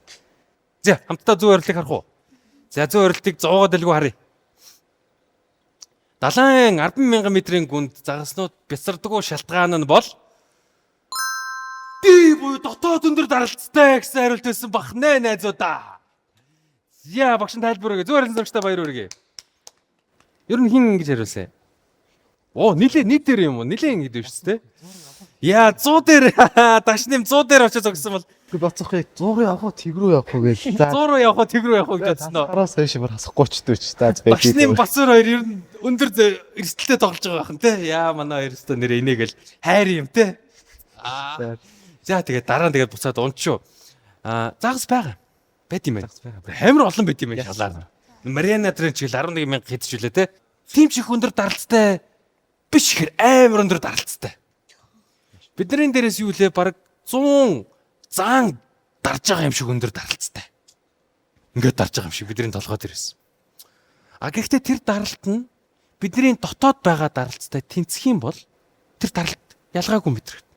За хамтдаа зүүн ойрлыг харах уу? За зүүн ойрлыг 100-аад дэлгүү харъя. Далайн 10,000 метрийн гүнд загаснууд бяцардаггүй шалтгаан нь бол ди буюу дотоод өндөр даралцтай гэсэн хариулт байсан бах нэ найзуудаа. Яа багш тайлбар өгье. Зүүн ойрлын зурагчтай баяр хүргэе. Ер нь хин ингэж хариулсан. Нийт дээр юм уу? Нилийн ингэдэг шүү дээ. Яа 100 дээр дашним 100 дээр очиж зогссон бол би бацах яг 100 явах уу тэг рүү явах уу гэж. 100 руу явах уу тэг рүү явах уу гэж бодсон нөө. Араас хойш мөр хасахгүй ч дүүч та байж. Дашним бацуур хоёр ер нь өндөр эрсдэлтэй тоглож байгаа байх нь те. Яа манай хоёр өстө нэр инегээл хайр юм те. За тэгээд дараа нь тэгээд буцаад унчуу. Загас байгаа. Байт юм байна. Амар олон байт юм байна шалаар. Мариана трен чиглэл 11,000 хэдчихвүлээ те. Тим чих өндөр даралцтай биш ихэр амар өндөр даралцтай. Бидний дээрээс юу лээ баг 100 заан дарж байгаа юм шиг өндөр даралцтай. Ингээд дарж байгаа юм шиг бидний толгой дээрээс. А гэхдээ тэр даралт нь бидний дотоод байгаа даралцтай тэнцэх юм бол тэр даралт ялгаагүй мэдрэгт.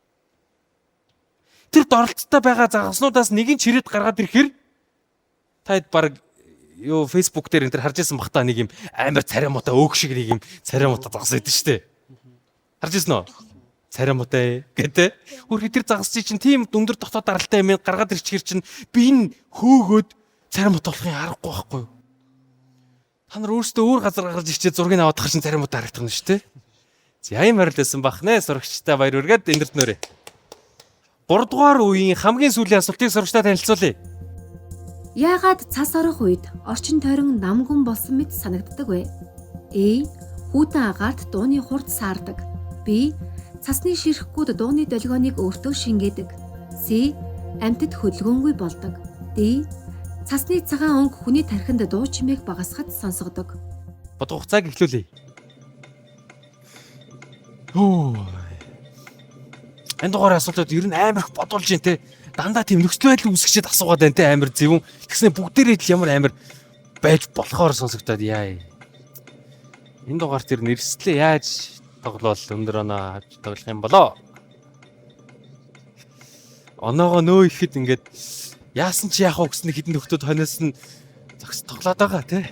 Тэр даралцтай байгаа загаснуудаас нэгийг чирээд гаргаад ирэхээр таад баг юу Facebook дээр энэ төр харж ирсэн бах та нэг юм амар цариамуутай өөх шиг нэг юм цариамуутай загас идэв штэ. Харж ирсэн үү? Цариамуутай гэдэг. Хөрхи тэр загас чинь тийм өндөр дотоод даралтай юм гаргаад ирчихэр чинь би энэ хөөгөөд цариамуутай болохын аргагүй байхгүй юу? Та нар өөрсдөө өөр газар гаргаж ичээ зургийг аваад тахшин цариамуутай харагдах нь штэ. За юм харилсан бах нэ сурагчтай баяр үргээд эндэрт нөрөө. 3 дугаар үеийн хамгийн сүүлийн асуултыг сурагчтай танилцуулъя. Яагаад цас орох үед орчин тойрон намгүн болсон мэт санагддаг вэ? A. Хүүтэн агаарт дууны хурд саардаг. B. Цасны ширхгүүд дууны долгионыг өөртөө шингээдэг. C. Амьтад хөдөлгөөнгүй болдог. D. Цасны цагаан өнгө хүний тархинд дуу чимээг багасгаж сонсгодог. Бодох хугацааг эхлүүлье. Энэ дугаар асуултууд ер нь амар их бодулж юм те. Дандаа тийм нөхцөл байдал үүсгэчихэд асуугаад байна те амар зөвүүн. Тэгснэ бүгдээрээ л ямар амар байж болохоор сонсогдоод яа. Энэ дугаар тэр нэрслээ яаж тоглоол өндөр оноо авч тоглох юм болоо. Оноогоо нөө ихэд ингээд яасан ч яах вэ гэснээр хідэн нөхдөд хойноос нь зогс тоглоод байгаа те.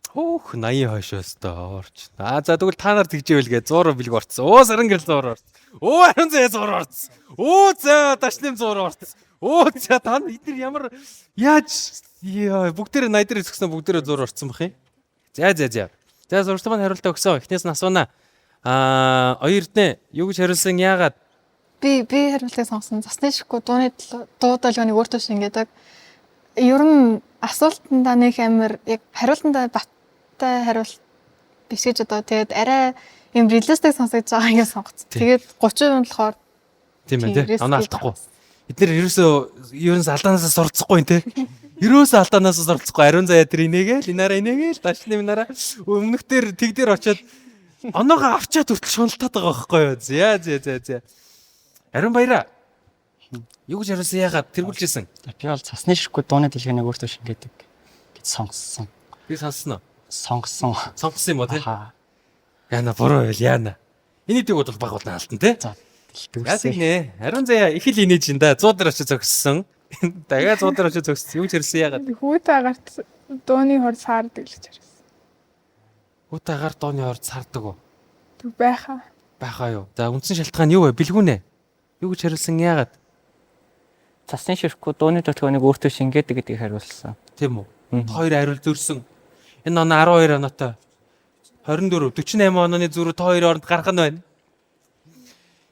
Хөөх 80 хойшоос тоо орч. За тэгвэл та нар тэгжээвэл гээ 100 бэлэг орцсон. Саран гэрэл 100 орцсон. Харин зэ 100 орцсон. За дашним 100 орцсон. За та нар эдгээр ямар яаж бүгдээрээ 80 дээр өсгсөн бүгдээрээ 100 орцсон бах юм. За. За сурагч маань хариултаа өгсөн. Эхнээс нь асууна. Оёрднэ юу гэж хариулсан яагаад? Би хариултыг сонгосон. Засны шиггүй дуу долгионыг өөртөө шингээдэг. Ер нь асуултандаа нэг амар яг хариултандаа баттай хариулт биш гэж одоо тэгээд арай юм реалистик сонсогдож байгаа юм сонгоцсон. Тэгээд 30% болохоор тийм ээ тий. Оноо алдахгүй. Эдгээр ерөөсөө алдаанаас суралцахгүй те. Ерөөсөө алдаанаас суралцахгүй ариун заяа тэр инээгээл инаараа дашны минаараа өмнөхдөр тэгдэр очиод оноогоо авчаад хүртэл шуналтаад байгаа байхгүй юу. За. Ариун баяраа. Юу гэж хариулсан яагаад тэргүүлжсэн? Би бол цасны ширхгүүд дууны дэлгөөнийг өөртөө шингээдэг гэж сонгосон. Би сонсон уу? Сонгосон юм уу тий? Яна буруу байл яана. Эний дэг бол баг болно алтан тий? За тэгтээ нэ. Ариун заяа их л инээж ин да 100 дээр очиж зогссон. Дахиад 100 дээр очиж зогссон. Юу гэж хариулсан яагаад? Хүүтэн агаарт дууны хурд саардаг гэж хариулсан. Хүүтэн агаарт дууны хурд саардаг уу? Тэг байхаа. Байхаа юу? За үндсэн шалтгаан юу вэ? Бэлгүүнэ. Юу гэж хариулсан яагаад? Цасны ширхгүүд дууны долгионыг өөртөө шингээдэг гэдгийг хариулсан. Тийм үү? Хоёр хариул зөрсөн. Энэ он 12 оноотой. 24, 48 онооны зүрх та хоёрын оронд гарах нь байна.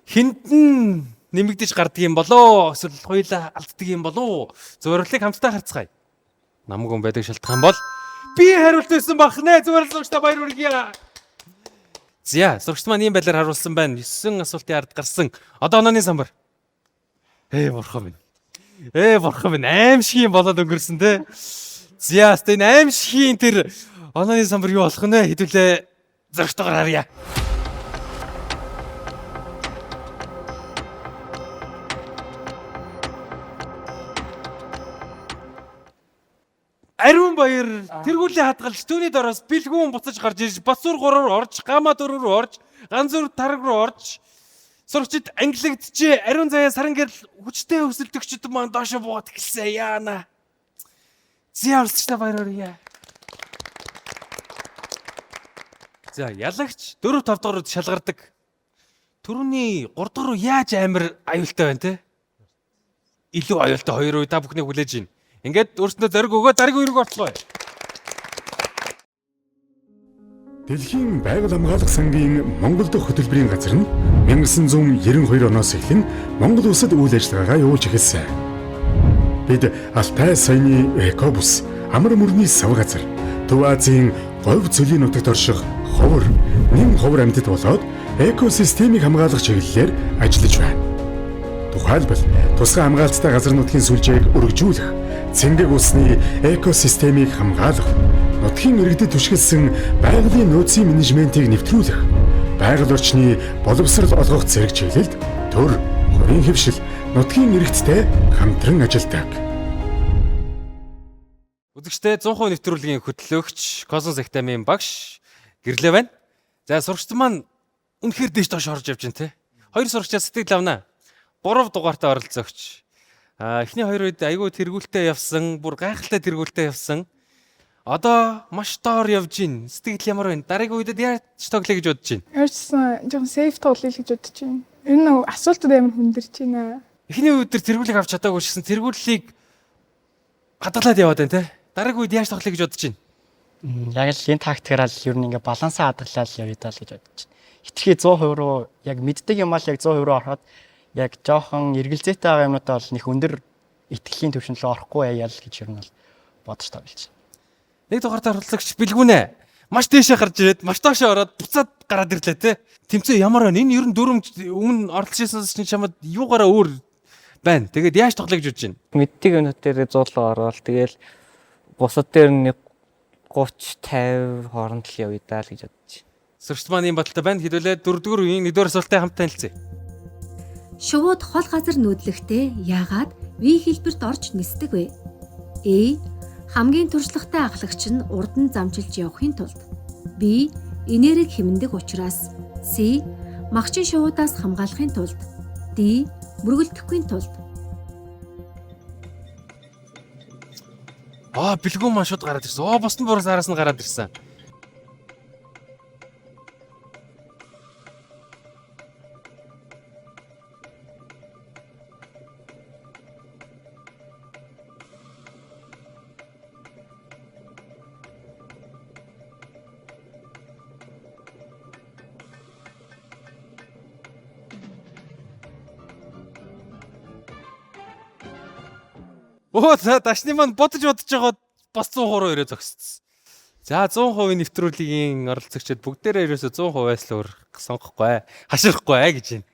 Хинтэн нэмэгдэж гардаг юм болоо? Эсвэл хоёулаа алддаг юм болоо? Зөвөрлөлийг хамтдаа харцгаая. Намгүн байдаг шалтгаан бол би хариулт өгсөн бах нэ. Зөвөрлөлтөд баяр хүргэе. За, сурагч маань ийм байдлаар харуулсан байна. 9 асуултын ард гарсан. Одоо онооны самбар. Бурхан минь. Бурхан минь аимшиг юм болоод өнгөрсөн те. За, энэ аимшигын тэр онооны самбар юу болох нэ? Хэдүүлээ зөрчтөөр харъя. Ариун баяр тэргүүлээ хадгалж түүний дороос бэлгүүн буцаж гарч ирж Батсуур 3 руу орж, Гама 4 руу орж, Ганзуур тараг руу орж сурагчид ангилагдчихээ. Ариун заяа саран гэрэл хүчтэй өсөлтөгчд маань доошо буугаад эхэлсэн яана. Зя орсчлаа баяр хүргэе. За ялагч 4-5 дугаарууд шалгардаг. Төрөний 3 дугаар руу яаж амар аюултай байна те? Илүү аюултай 2 үе та бүхнийг хүлээж байна. Ингээд өөрснөө зориг өгөө дараагийн үеийг ортлоо. Дэлхийн байгаль хамгаалах сангийн Монгол дахь хөтөлбөрийн газар нь 1992 оноос эхлэн Монгол улсад үйл ажиллагаагаа явуулж эхэлсэн. Бид Алтай саяны экобус, амар мөрний сав газар, Төв Азийн говь цөлийн нутагт орших ховор, нэм ховор амьтад болоод экосистемийг хамгаалах чиглэлээр ажиллаж байна. Тухайлбал тусгай хамгаалцтай газар нутгийн сүлжээг өргөжүүлэх, цэнгэг усны экосистемийг хамгаалах, нутгийн иргэдэд түшгэлсэн байгалийн нөөцийн менежментийг нэвтрүүлэх, байгаль орчны боловсрол олгох зэрэг чиглэлд төр, хувийн хэвшил, нутгийн иргэдтэй хамтран ажилладаг. Үзэгчдээ 100% нэвтрүүлгийн хөтлөгч Космос Академийн багш гэрлээ байна. За сурагчид маань үнэхээр дээш доош орж явж байна те. Хоёр сурагчаа сэтгэл авна. 3 дугаартай оролцогч. Эхний хоёр үед айгүй тэргүүлтэй явсан, бүр гайхалтай тэргүүлтэй явсан. Одоо маш доор явж гин. Сэтгэл ямар байна? Дараагийн үедэд яаж тоглоё гэж бодож байна? Ярьсан жоохон сейф тоглоё гэж бодож байна. Энэ нэг асуултууд амар хүндэрч байна. Эхний үед тэргүүлийг авч чадаагүй шсэн тэргүүлийг хадгалаад яваад байна те. Дараагийн үед яаж тоглоё гэж бодож байна? Яг л энэ тактикаар л ер нь ингээ балансаа хадгалаад явъя даа л гэж бодож байна. Хитрхи 100% руу яг мэддэг юм аа л яг 100% руу ороход яг жоохон эргэлзээтэй байгаа юмнуудаа бол нэг өндөр итгэлийн түвшинд рүү орохгүй яа л гэж ер нь бол бодож тоглож байна. Нэг дугаартай оролцогч бэлгүнэ. Маш дээшээ гарч ирээд маш доошоо ороод буцаад гараад ирлээ те. Тэмцээ ямар байна? Энэ ер нь дөрөв өмнө оролцож ирсэнээс чинь чамд юугаараа өөр байна. Тэгээд яаж тоглоё гэж бодож байна? Мэддэг юмнууд дээр зуурлаа ороод тэгэл бусад дээр нэг 30 50 хооронд л явъя даа л гэж бодож байна. Сурагчид маань ийм баталтай байна. Хэдүүлээ 4-р үеийн 1-р асуулттай хамт танилцъя. Шувууд хол газар нүүдлэхдээ яагаад V хэлбэрт орж нисдэг вэ? A. Хамгийн туршлагатай ахлагч нь урд нь замжилж явахын тулд. B. Энерги хэмндэг учраас. C. Магчин шувуудаас хамгаалахын тулд. D. Мөргөлдөхгүй тулд. Бэлгүүн маань шууд гараад ирсэн. Босдон бураас араас нь гараад ирсэн. За дашны маань бодож байгаа бас 100% руу ирээ зогссон. За 100% нэвтрүүлгийн оролцогчид бүгдээрээ ерөөсө 100%-аас л өөр сонгохгүй, хаширахгүй гэж байна.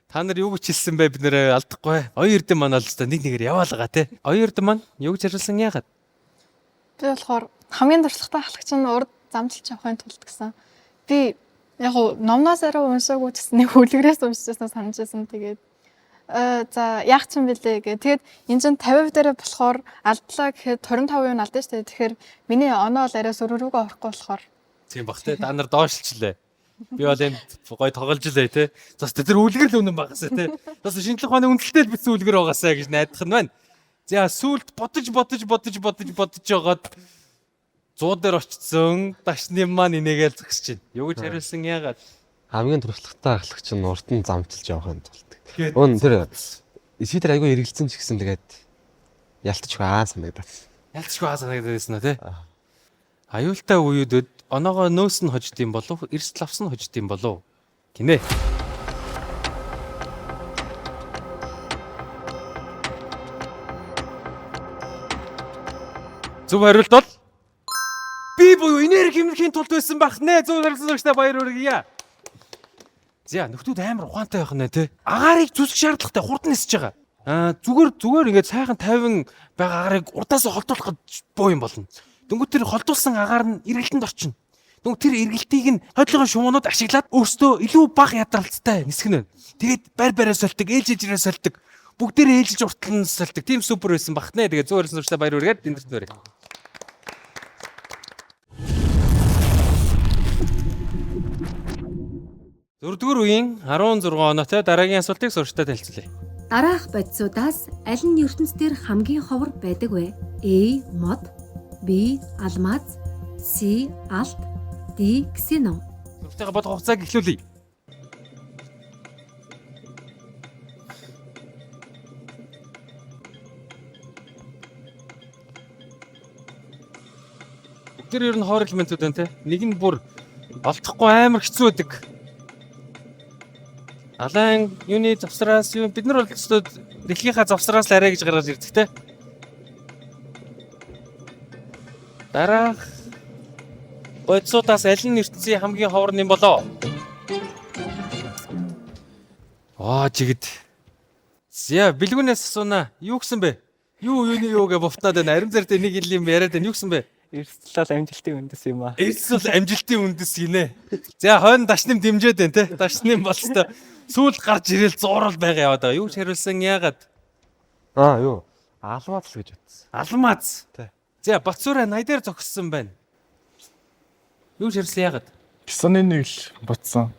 Та нар юу гэж хэлсэн бэ? Бид нэр алдахгүй. Оюун эрдэм маань олж та нэг нэгээр яваалгаа те. Оюун эрдэм маань юу гэж хариулсан яагаад? Би болохоор хамгийн туршлагатай ахлагч нь урд замжилж явахын тулд гэсэн. Би яг гоо номноос арай уншаагүй гэсэн нэг хүлгэрээс уншижсэн санаж байсан. Тэгээд за яах ч юм бэлээ гэ. Тэгээд энэ чинь 50% дээр болохоор алдлаа гэхэд 25% нь алдсан шүү дээ. Тэгэхээр миний оноо л арай сөрөөрөөгөө орохгүй болохоор. Тийм бах те. Та нар доошлчлээ. Би бол энд гой тоглож илээ те. Бас тэр үлгэр л үнэн багасаа те. Бас шинжлэх ухааны үнэлтэд бичсэн үлгэр байгаасаа гэж найдах нь байна. За сүулт бодож жагаад 100 дээр очсон. Дашны маань инээгээл зогсож байна. Юу гэж хариулсан яагаад? Хамгийн туршлагатай ахлагч нь урд нь замжилж явахын тулд. Өн тэр исвитер айгүй эргэлзсэн ч гэсэн тэгээд ялтчихгүй санагдаад. Ялтчихгүй санагдаад байсан уу те? Аюултай үеүдэд оноогоо нөөс нь хожд юм болов, эрс лавс нь хожд юм болов гинэ. Зөв хариулт бол би буюу энерги хэмнэхийн тулд байсан байх нэ. Зөв хариулсантай баяр хүргье. За нөхдүүд амар ухаантай байх нэ те. Агаарыг зүсэх шаардлагатай хурд нисэж байгаа. Зүгээр ингээд сайхан 50 байгаа агаарыг урдаас холдуулахад боо юм болно. Дөнгөж тэр холдуулсан агаар нь эргэлтэнд орчин. Дөнгөж тэр эргэлтийг нь хойдлогын шуунууд ашиглаад өөрсдөө илүү бага ядралцтай нисгэнэ. Тэгээд байр сольдог, ээлжирээ сольдог. Бүгдээрээ ээлжиж уртлан сольдог. Тим супер байсан бах нэ. Тэгээд зөв хариулсан баяр хүргээд эндэрт нөрөө. Дөрөвдүгээр үеийн 16 оноотой дараагийн асуултыг сурагчтай танилцуулъя. Дараах бодисуудаас аль нь ертөнцийн хамгийн ховор байдаг вэ? A. Мод, B. Алмаз, C. Алт, D. Ксено. Сурагчтайгаа бодох хугацааг эхлүүлье. Бүгд ер нь хоор элементүүд байна те. Нэг нь бүр олдохгүй амар хэцүү байдаг. Алайн юуны завсраас юу бид нар бол дэлхийнхаа завсраас л арай гэж гараад ирдэг те. Дараах бодисуудаас аль нь ертөнцийн хамгийн ховор юм болоо? Жигд. За бэлгүүнээс асууна. Юу гэсэн бэ? Юу гэ бовтнаад байна. Арим зэрэг нэг ил юм яриад байна. Юу гэсэн бэ? Эрсдэл бол амжилтын үндэс юм аа. Эрсдэл бол амжилтын үндэс гинэ. За хойно дашним дэмжээд байна те. Дашним болстой сүүл гарч ирээл зуурал байгаа яваад байгаа. Юу ч хариулсан яагаад? Юу? Алмаз л гэж утсан. Алмаз. Тий. За Батцуураа 80 дээр зогссон байна. Юу ч хариулсан яагаад? Кисоны нэг л ботсон.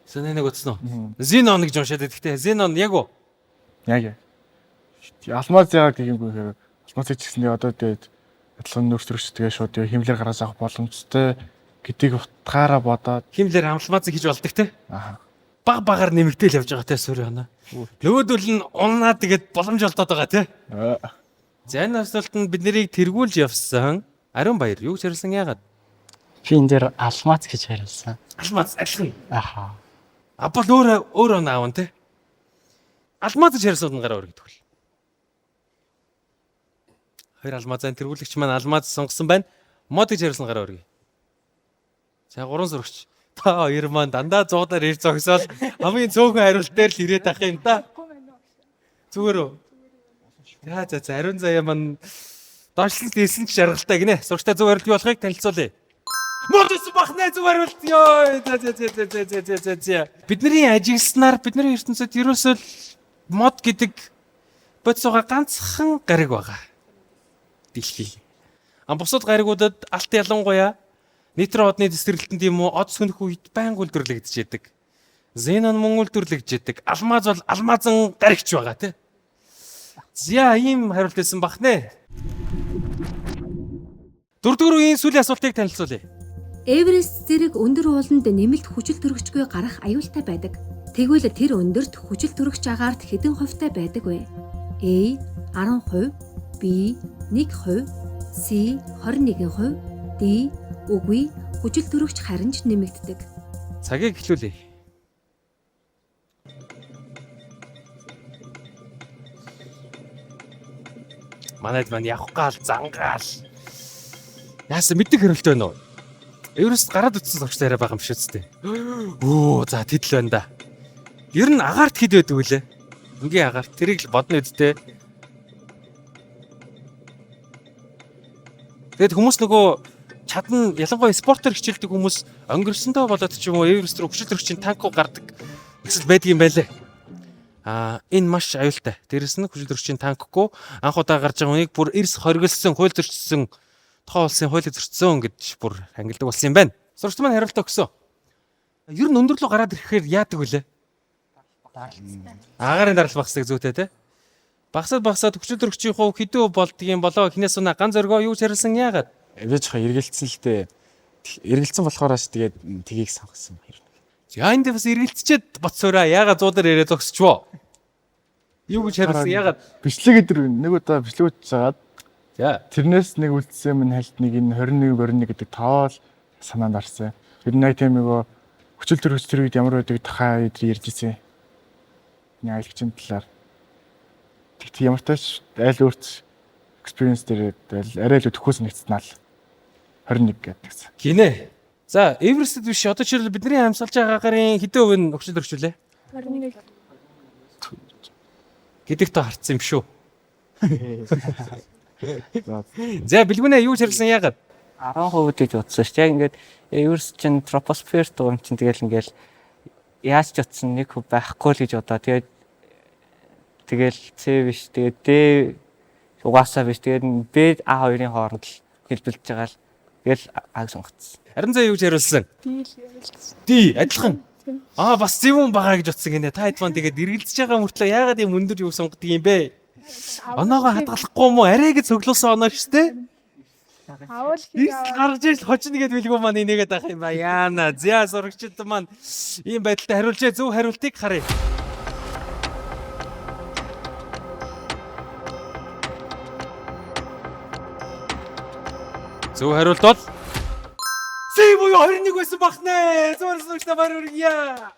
Кисоны нэг утсан уу? Зенон гэж уншаад байдаг те. Зенон яг уу? Яг. Алмаз яагаад гэхимгүй хэрэг алмазыг ч гэсэндээ одоо тэгээд адилхан нүүрс төрөгч тэгээ шууд химлэр гараас авах боломжтой гэдгийг утгаараа бодоод химлэр алмазыг хийж болдог те. Аа. Баг багаар нэмэгдээл явж байгаа те суурь хана. Нөгөөдөл нь унаа тэгээд боломж олдоод байгаа те. За энэ асуултанд бид нарыг тэргүүлж явсан. Ариун баяр юу ч хариулсан яагаад? Би энэ дээр алмаз гэж хариулсан. Алмаз адилхан. Ахаа. Апол өөр аавн те. Алмаз гэж хариулсан гараа өргөдөг л. Хоёр алмазын тэргүүлэгч маань алмаз сонгосон байна. Мод гэж хариулсан гараа өргөе. За 3 сурагч. Та хоёр маань дандаа 100-аар ир зогсоол хамгийн цөөхөн хариулт дээр л ирээд ах юм да. Зүгээр үү? За ариун заяа маань доошлон хийсэн ч шаргалтай гинэ. Сурагчтай зөв хариулт юу болохыг танилцуулъя. Модс бахнаа зөв хариулт ёо. За. Бидний ажигласнаар бидний ертөнцид ерөөсөө мод гэдэг бодисоога ганцхан гариг байгаа. Дэлхий. Бусад гаригуудад алт ялангуяа нитро одны цэцэрлэлтэнд юм уу од сөнөх үед байнга үлдэрлэгдэж яадаг. Зенон мөн үлдэрлэгдэж яадаг. Алмаз бол алмазан гаригч байгаа тий. За ийм хариулт хэлсэн бах нэ. Дөрөвдүгээр үеийн сүүлийн асуултыг танилцуулъя. Эверест зэрэг өндөр ууланд нэмэлт хүчил төрөгчгүй гарах аюултай байдаг. Тэгвэл тэр өндөрт хүчил төрөгч агаарт хэдэн хувьтай байдаг вэ? A 10%, B 1%, C 21%, D үгүй хүчил төрөгч харин ч нэмэгддэг. Цагийг эхлүүлье. Манайд маань явах гал зангаал. Яасан мэддэг хэрэлт байна уу? Эверест гараад утсан зогчтой яриа байгаа юм шиг үстэй. За тэтэл байна да. Ер нь агаарт хэд байдаг вүлээ? Ингийн агаарт тэрийг л бодно үсттэй. Тэгэд хүмүүс нөгөө чадна ялангуяа спортоор хичээлдэг хүмүүс өнгөрсөндөө болоод ч юм уу Эверест рүү хүчил төрөгчийн танкуу гардаг гэсэн байдаг юм байлээ. Энэ маш аюултай. Дээрэс нь хүчил төрөгчийн танкгүй анх удаа гарч байгаа хүнийг бүр эрс хоригдсон, хууль зөрчсөн, тухайн улсын хуулийг зөрчсөн гэж бүр ангилдаг болсон юм байна. Сурагч маань хариулт өгсөн. Ер нь өндөр рүү гараад ирэхээр яадаг вүлээ? Агарын дарал багсдаг зүйтэй те. Багсаад хүчил төрөгчийн хувь хэдүү болдгийн болоо хинээс унаа ганц зоргоо юу ч хариулсан яагаад? Эвэж хаа эргэлцсэн л дээ. Эргэлцсэн болохоороо ч тэгээд тгийг сонгосон юм. За энэ дэвс эргэлцчихэд боцоороо яагаад 100 дээр яриа зогсчихвоо? Юу гэж хариулсан яагаад? Бичлэг өдөр нэг удаа бичлэг үзээд за тэрнээс нэг үлдсэн минь хальт нэг энэ 21 гэдэг тоол санаанд арсан. Тэр нэг тийм нөгөө хүчил төрөгч тэр үед ямар байдаг тахаа өдөр ярьж ирсэн. Нэг айлгчийн талаар. Тэгт ямар тач айл өөрт experience дээр арай л төхөөс нэгцсэн л 21 гэдэг. Гинэ. За Эверестэд биш одоо ч бидний амьсгалж байгаа гарын хэдэн хувь нь хүчил төрөгч үлээ? 21. Гэдэгт харцсан юм шүү. За бэлгүнэ юу ч харсан яагаад? 10% гэж утсан шүү. Яг ингээд Эверест чинь тропосфер дуун чинь тэгэл ингээл яаж ч утсан 1% байхгүй л гэж бодоо. Тэгэл С биш. Тэгээд Д угаасаа биш. Тэгээд Б А2-ын хооронд л хэлбэлж байгаа л тэгэл аг сонгоцсон. Харин заа юу ч хариулсан? Д адилхан. Бас зөвүүн байгаа гэж утсан гинэ. Та хэд маань тэгээд эргэлзэж байгаа мөртлөө яагаад юм өндөр юу сонгодог юм бэ? Оноогоо хадгалахгүй юм уу? Арай гэж цоглуулсан оноо шүү дээ. Авал хийх гарч иж хожно гэд билгүү маань инээгээд байх юм ба. Яана. За сурагчид маань ийм байдалтай хариулжээ. Зөв хариултыг харъя. Зөв хариулт бол Сэй буюу 21 байсан бахнэ. Зөв сурагчтай бар үргийа.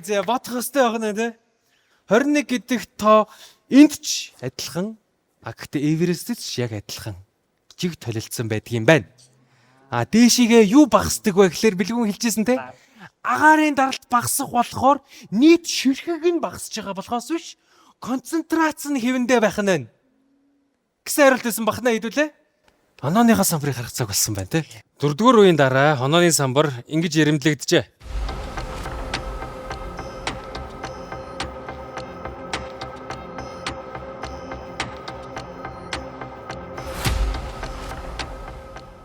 За бодох хөстэй байна те. 21 гэдэг тоо энд ч адилхан. Гэхдээ Эверестэд ч яг адилхан. Жиг толилцсон байдаг юм байна. Дээшигээ юу багсдаг вэ гэхээр бэлгүүн хэлжсэн те. Агарын даралт багасах болохоор нийт ширхэг нь багасж байгаа болохоос биш концентрац нь хэвэндээ байх нь байна. гэсэн хариулт байсан бахна хэдүүлээ. Онооныхаа самбарыг харах цаг болсон байна те. 4-р үеийн дараа онооны самбар ингэж ирэмдлэгдэжээ.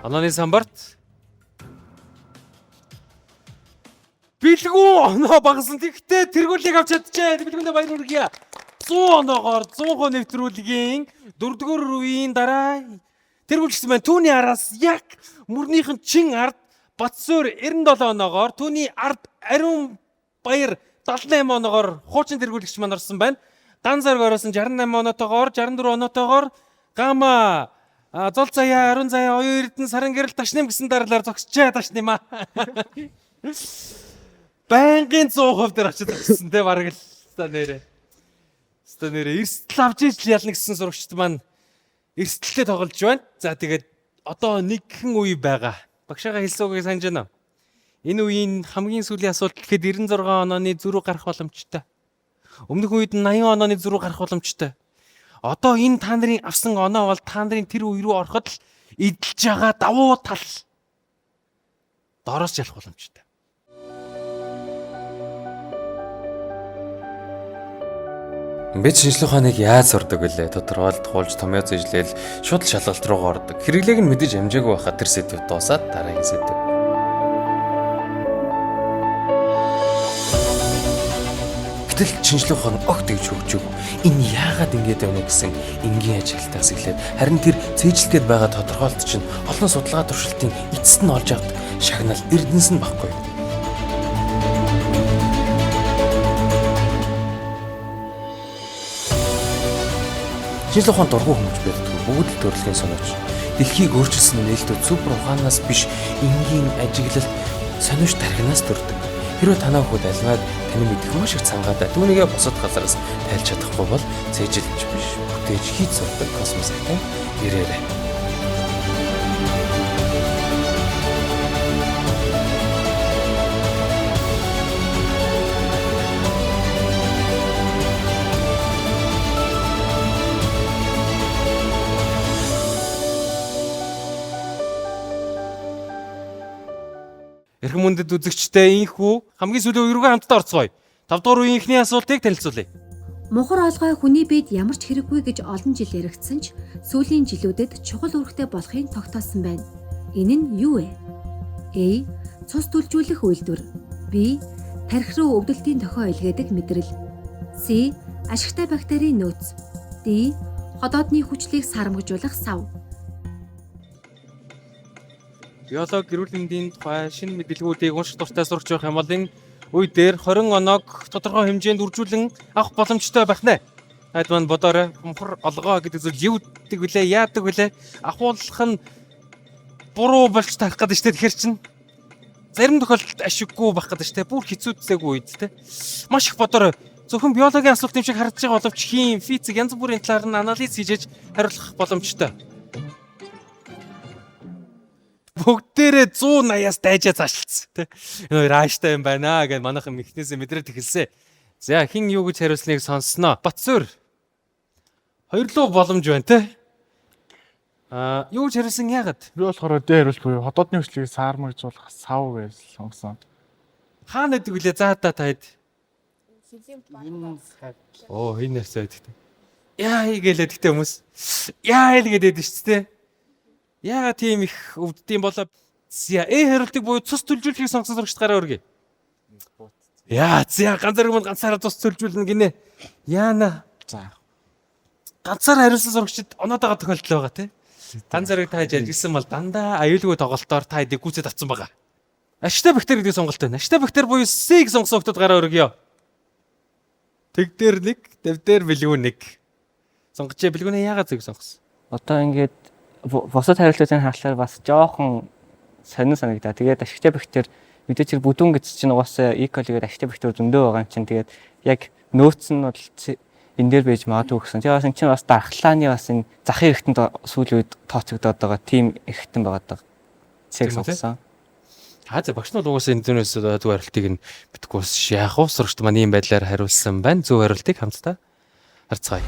Онооны самбарт бэлгүү оноо багсан. Тэгтээ тэргүүлийг авч чадчихэ. Бэлгүүндээ баяр хүргье. 100 оноогоор 100% нэвтрүүлгийн 4-р үеийн дараа тэргүүлжсэн байна. Түүний араас яг мөрнийхэн чин ард Батсуур 97 оноогоор, түүний ард Ариун Баяр 78 оноогоор хуучин тэргүүлэгч маань орсон байна. Дан Зарг оросон 68 оноотойгоор, 64 оноотойгоор Гама Зол заяа, Ариун заяа, Оюун Эрдэнэ, Саран гэрэл Ташним гэсэн дараалаар зогсчээ Ташним аа. Байнгын 100% дээр очиж зогссон те бараг л та нэрээ. Та нэрээ эрсдэл авч ижил ялна гэсэн сурагчд маань эрсдэлтэй тоглож байна. За тэгээд одоо нэгхэн үе байгаа. Багшаага хэлсэн үгийг санаж байна уу? Энэ үеийн хамгийн сүүлийн асуулт гэхэд 96 онооны зөрүү гарах боломжтой. Өмнөх үед нь 80 онооны зөрүү гарах боломжтой. Одоо энэ та нарын авсан оноо бол та нарын тэр үе рүү ороход л эдэлж байгаа давуу тал доороос ялах боломжтой. Бид шинжлэх ухааныг яаж сурдаг вүлээ? Тодорхойлт, туулж, томьёоз ижлээл шууд шалгалт руугаа ордог. Хэрэглээг нь мэдэж амжаагүй байхад тэр сэдв дуусаад дараагийн сэдв. Гэтэл шинжлэх ухаан огт гэж хөгжөөгүй. Энэ яагаад ингэж байна гэсэн энгийн ажиглалтаас эхлээд харин тэр цээжлэхэд байгаа тодорхойлт чинь олон судалгаа туршилтын эцэст нь олж авт шагнал эрдэнэс нь баггүй. Шинжлэх ухаан дургүй хүмүүс байдаг. Бүгд л төрөлхийн сониуч. Дэлхийг өөрчилсөн нээлтүүд супер ухаанаас биш энгийн ажиглалт сониуч тархинаас төрдөг. Хэрвээ танаа хүүд альваад таны мэдэх маш их цангаатай түүнийгээ бусад газараас тайлж чадахгүй бол цээжилж биш бүтээж хийц сурдаг космос айтан ирээрэй. Эрхэм мөндөд үзэгчтэй инхүү хамгийн сүүлийн үе рүү хамтдаа орцгоё. 5-р үеийн эхний асуултыг танилцуулъя. Мухар олгой хүний биед ямар ч хэрэггүй гэж олон жил яригдсан ч сүүлийн жилүүдэд чухал үүрэгтэй болохыг тогтоосон байна. Энэ нь юу вэ? A. Цус түлжүүлэх үйлдвэр. B. Тархи руу өвдөлтийн тохио илгээдэг мэдрэл. C. Ашигтай бактерийн нөөц. D. Ходоодны хүчлийг сарамгажуулах сав. Биологи, эрүүл мэндийн тухай шинэ мэдээлгүүдийг унших дуртай сурч байх юм бол энэ үе дээр 20 оноог тодорхой хэмжээнд үржүүлэн авах боломжтой байх нэ. Хайд маань бодоорой. Мухар олгоо гэдэг зүйл юу гэдэг вүлээ, яадаг вүлээ? Ахуулах нь буруу болж тарах гэдэг штэ тэгэхэр чин. Зарим тохиолдолд ашиггүй байх гэдэг штэ. Бүр хэцүүдтэйг үед те. Маш их бодоорой. Зөвхөн биологийн асуулт юм шиг харагдаж байгаа боловч хим, физик янз бүрийн талаар нь анализ хийж хариулах боломжтой. Бүгдээрээ 180-аас дайжаа цаашлцсан тий. Энэ хоёр ааштай юм байна гэж манайхан механизм мэдрээд эхэлсэн. За хин юу гэж хариулсныг сонсноо. Батсуур. Хоёрлоо боломж байна тий. Юу гэж хариулсан яагаад? Би болохоор дээр хариулт буюу ходоодны хүчлийг саармагжуулах сав гэж сонгосон. Хаана гэдэг вүлээ за та таад. Оо энэ нэсээ гэдэг. Яа гэлээ гэхдээ хүмүүс. Яа л гэдэг шүү дээ. Яагаад тийм их өвддөм болоо хариултыг буюу цус төлжүүлэхийг сонгосон сурагчд гараа өргөе. Яа ганцаар ганцаараа цус төлжүүлнэ гинэ. Яана. За. Ганцаар хариулсан сурагчид оноотойгоо тохиолдол байгаа тий. Ганцаарыг тааж ажилласан бол дандаа аюулгүй тоглолтоор та хэдийг гүйцэд авсан байгаа. Ашигтай бактери гэдэг сонголт байна. Ашигтай бактери буюу C-г сонгосон хүмүүс гараа өргөё. Тэг дээр 1, дэв дээр бэлгүү 1. Сонгочээ бэлгүүнээ яагаад Z-г сонгосон? Одоо ингээд бусад хариултуудыг харахаар бас жоохон сонин санагдаа. Тэгээд ашигтай бактери мэдээж хэрэг бүдүүн гэж чинь угаасаа E-coli-гээр ашигтай бактери зөндөө байгаа юм чинь. Тэгээд яг нөөц нь бол энэ дээр байж магадгүй гэсэн. Тэгээд бас энэ чинь бас дархлааны бас энэ захын эрхтэнд сүүлийн үед тооцогдоод байгаа тийм эрхтэн байгаа даа. Цэг сонгосон. За багш нь угаасаа энэ дөрөөс зөв хариултыг нь битггүй бас яах вэ? Сурагчд маань ийм байдлаар хариулсан байна. Зөв хариултыг хамтдаа харцгаая.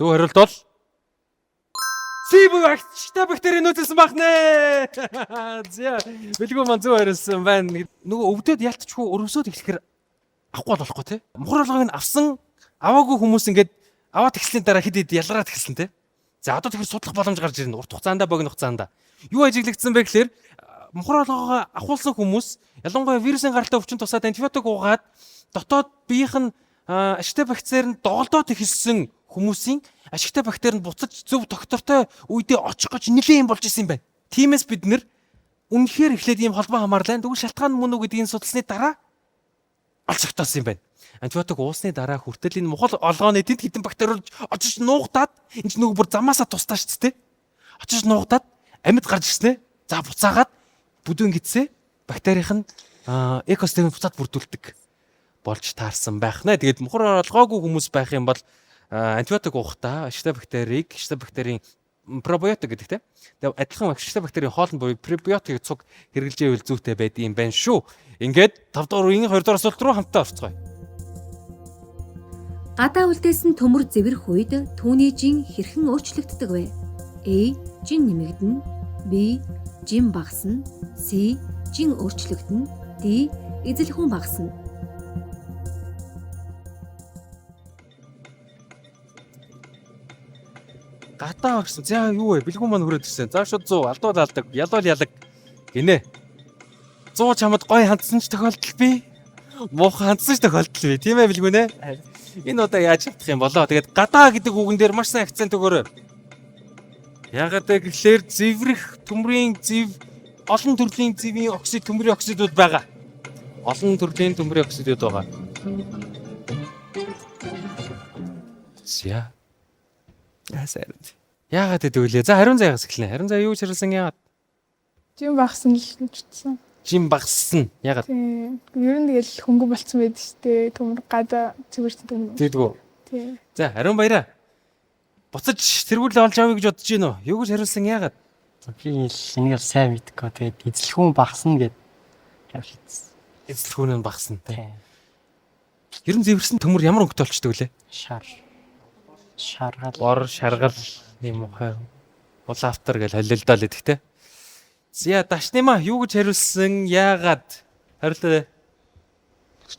Зөв хариулт бол Сиб ашигтай бактерийн нөөцлсөн бахнэ. За бэлгүү маань зөв хариулсан байна. Нөгөө өвдөд ялтчгүй өрөвсөд эхлэхээр авахгүй болохгүй те. Мухар болгоог нь авсан аваагүй хүмүүс ингээд аваад эхлэлийн дараа хэд ялгараад эхэлсэн те. За одоо тэгэхээр судлах боломж гарч ирнэ. Урт хугацаанд богино хугацаанд. Юу ажиглагдсан бэ гэхээр мухар болгоогоо авахулсан хүмүүс ялангуяа вирусын гаралтай өвчин тусаад антибиотик уугаад дотоод биеийнх нь ашигтай бактеринд доголдоод эхэлсэн хүмүүсийн ашигтай бактеринд буцаж зөв доктортой үедээ очих гэж нэлээд юм болж исэн юм байна. Тиймээс бид нэр үнэхээр эхлээд ийм холбоо хамаарлаа. Тэгвэл шалтгаан мөн үү гэдгийг судалсны дараа олж тогтоосон юм байна. Антибиотик уусны дараа хүртэл энэ мухал олгооны тэнд хэдэн бактери очиж нуугдаад энэ нөгөө бүр замаасаа тусдаа шүү дээ. Очиж нуугдаад амьд гарч ирснэ. За буцаагаад бүдүүн гидсээ бактерийн экосистемийг буцаад бүрдүүлдэг болж таарсан байх нэ. Тэгээд мухар олгоогүй хүмүүс байх юм бол антибиотик уухтаа ашигтай бактерийн пробиотик гэдэг тийм. Тэгээд адилхан ашигтай бактерийн хоолнд буюу пребиотик цуг хэрэгжилж ивэл зүйтэй байдığım байна шүү. Ингээд 5 дугаар үеийн 2 дугаар асуулт руу хамтдаа орцгоё. Гадаа үлдээсэн төмөр зэвэрх үед түүний жин хэрхэн өөрчлөгддөг вэ? A. Жин нэмэгдэнэ. B. Жин багасна. C. Жин өөрчлөгдөнө. D. Эзэлхэн багасна. Гадаа орсон. За юу вэ? Бэлгүүн маань хүрээд ирсэн. За шууд 100 алдуул алдаг. Ялуул ялаг гинэ. 100 чамд гой хандсан ч тохиолдол бий. Муухан хандсан ч тохиолдол бий. Тийм ээ бэлгүүн ээ. Энэ удаа яаж чадах юм болоо. Тэгээд гадаа гэдэг үгэн дээр маш сайн акцент өгөөрэй. Ягаад гэвэл зэврэх төмрийн зэв олон төрлийн зэвийн оксид, төмрийн оксидууд байгаа. Олон төрлийн төмрийн оксидууд байгаа. Зя. Яагаад гэдэг вэ? За хариун зайгаас эхэлнэ. Хариун зай юу ч харилсан яагаад? Жим багсан л үчтсэн. Жим багсан. Яагаад? Тийм. Ер нь тэгэл хөнгөн болцсон байдаг шүү дээ. Төмөр гадаа цэвэрсэн төмөр. Тэгдэггүй. Тийм. За хариун баяраа. Буцаж тэргүүлээ олж авъя гэж бодож гинөө. Юу гэж хариулсан яагаад? Би энийг сайн мэдгүй. Тэгээд эзлэхүүн багасна гэд явуулсан. Эзлэхүүн нь багасна тий. Ер нь зэвэрсэн төмөр ямар өнгөтэй болчдөг лээ? Шаргал. Бор шаргал юм уу? Улаавтар гэж холилдоо л идэх те. Зя дашнымаа юу гэж хариулсан яагаад? Хариултаа.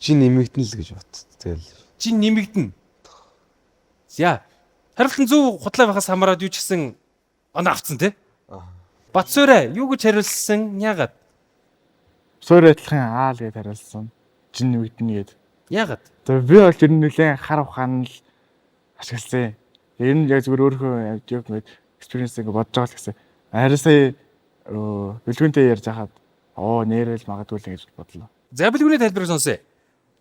Жин нэмэгдэн л гэж бат. Тэгэл. Жин нэмэгдэн. Зя. Хариулт нь зөв худлаа байхаас хамаараад юу ч гэсэн оноо авцсан те. Батсуурэ юу гэж хариулсан яагаад? Суур адилхан аа л гэж хариулсан. Жин нэмэгдэнэ гээд. Яагаад? Тэгээ би бол ер нь нэлээд хар ухаан л ашигласан. Ер нь яг зүгээр өөрөө яг ингээд экспириенс ингээд бодож байгаа л гэсэн. Харин сая бэлгүүнтэй ярьж хахад нэрэл магадгүй л гэж бодлоо. За бэлгүүний тайлбарыг сонсъё.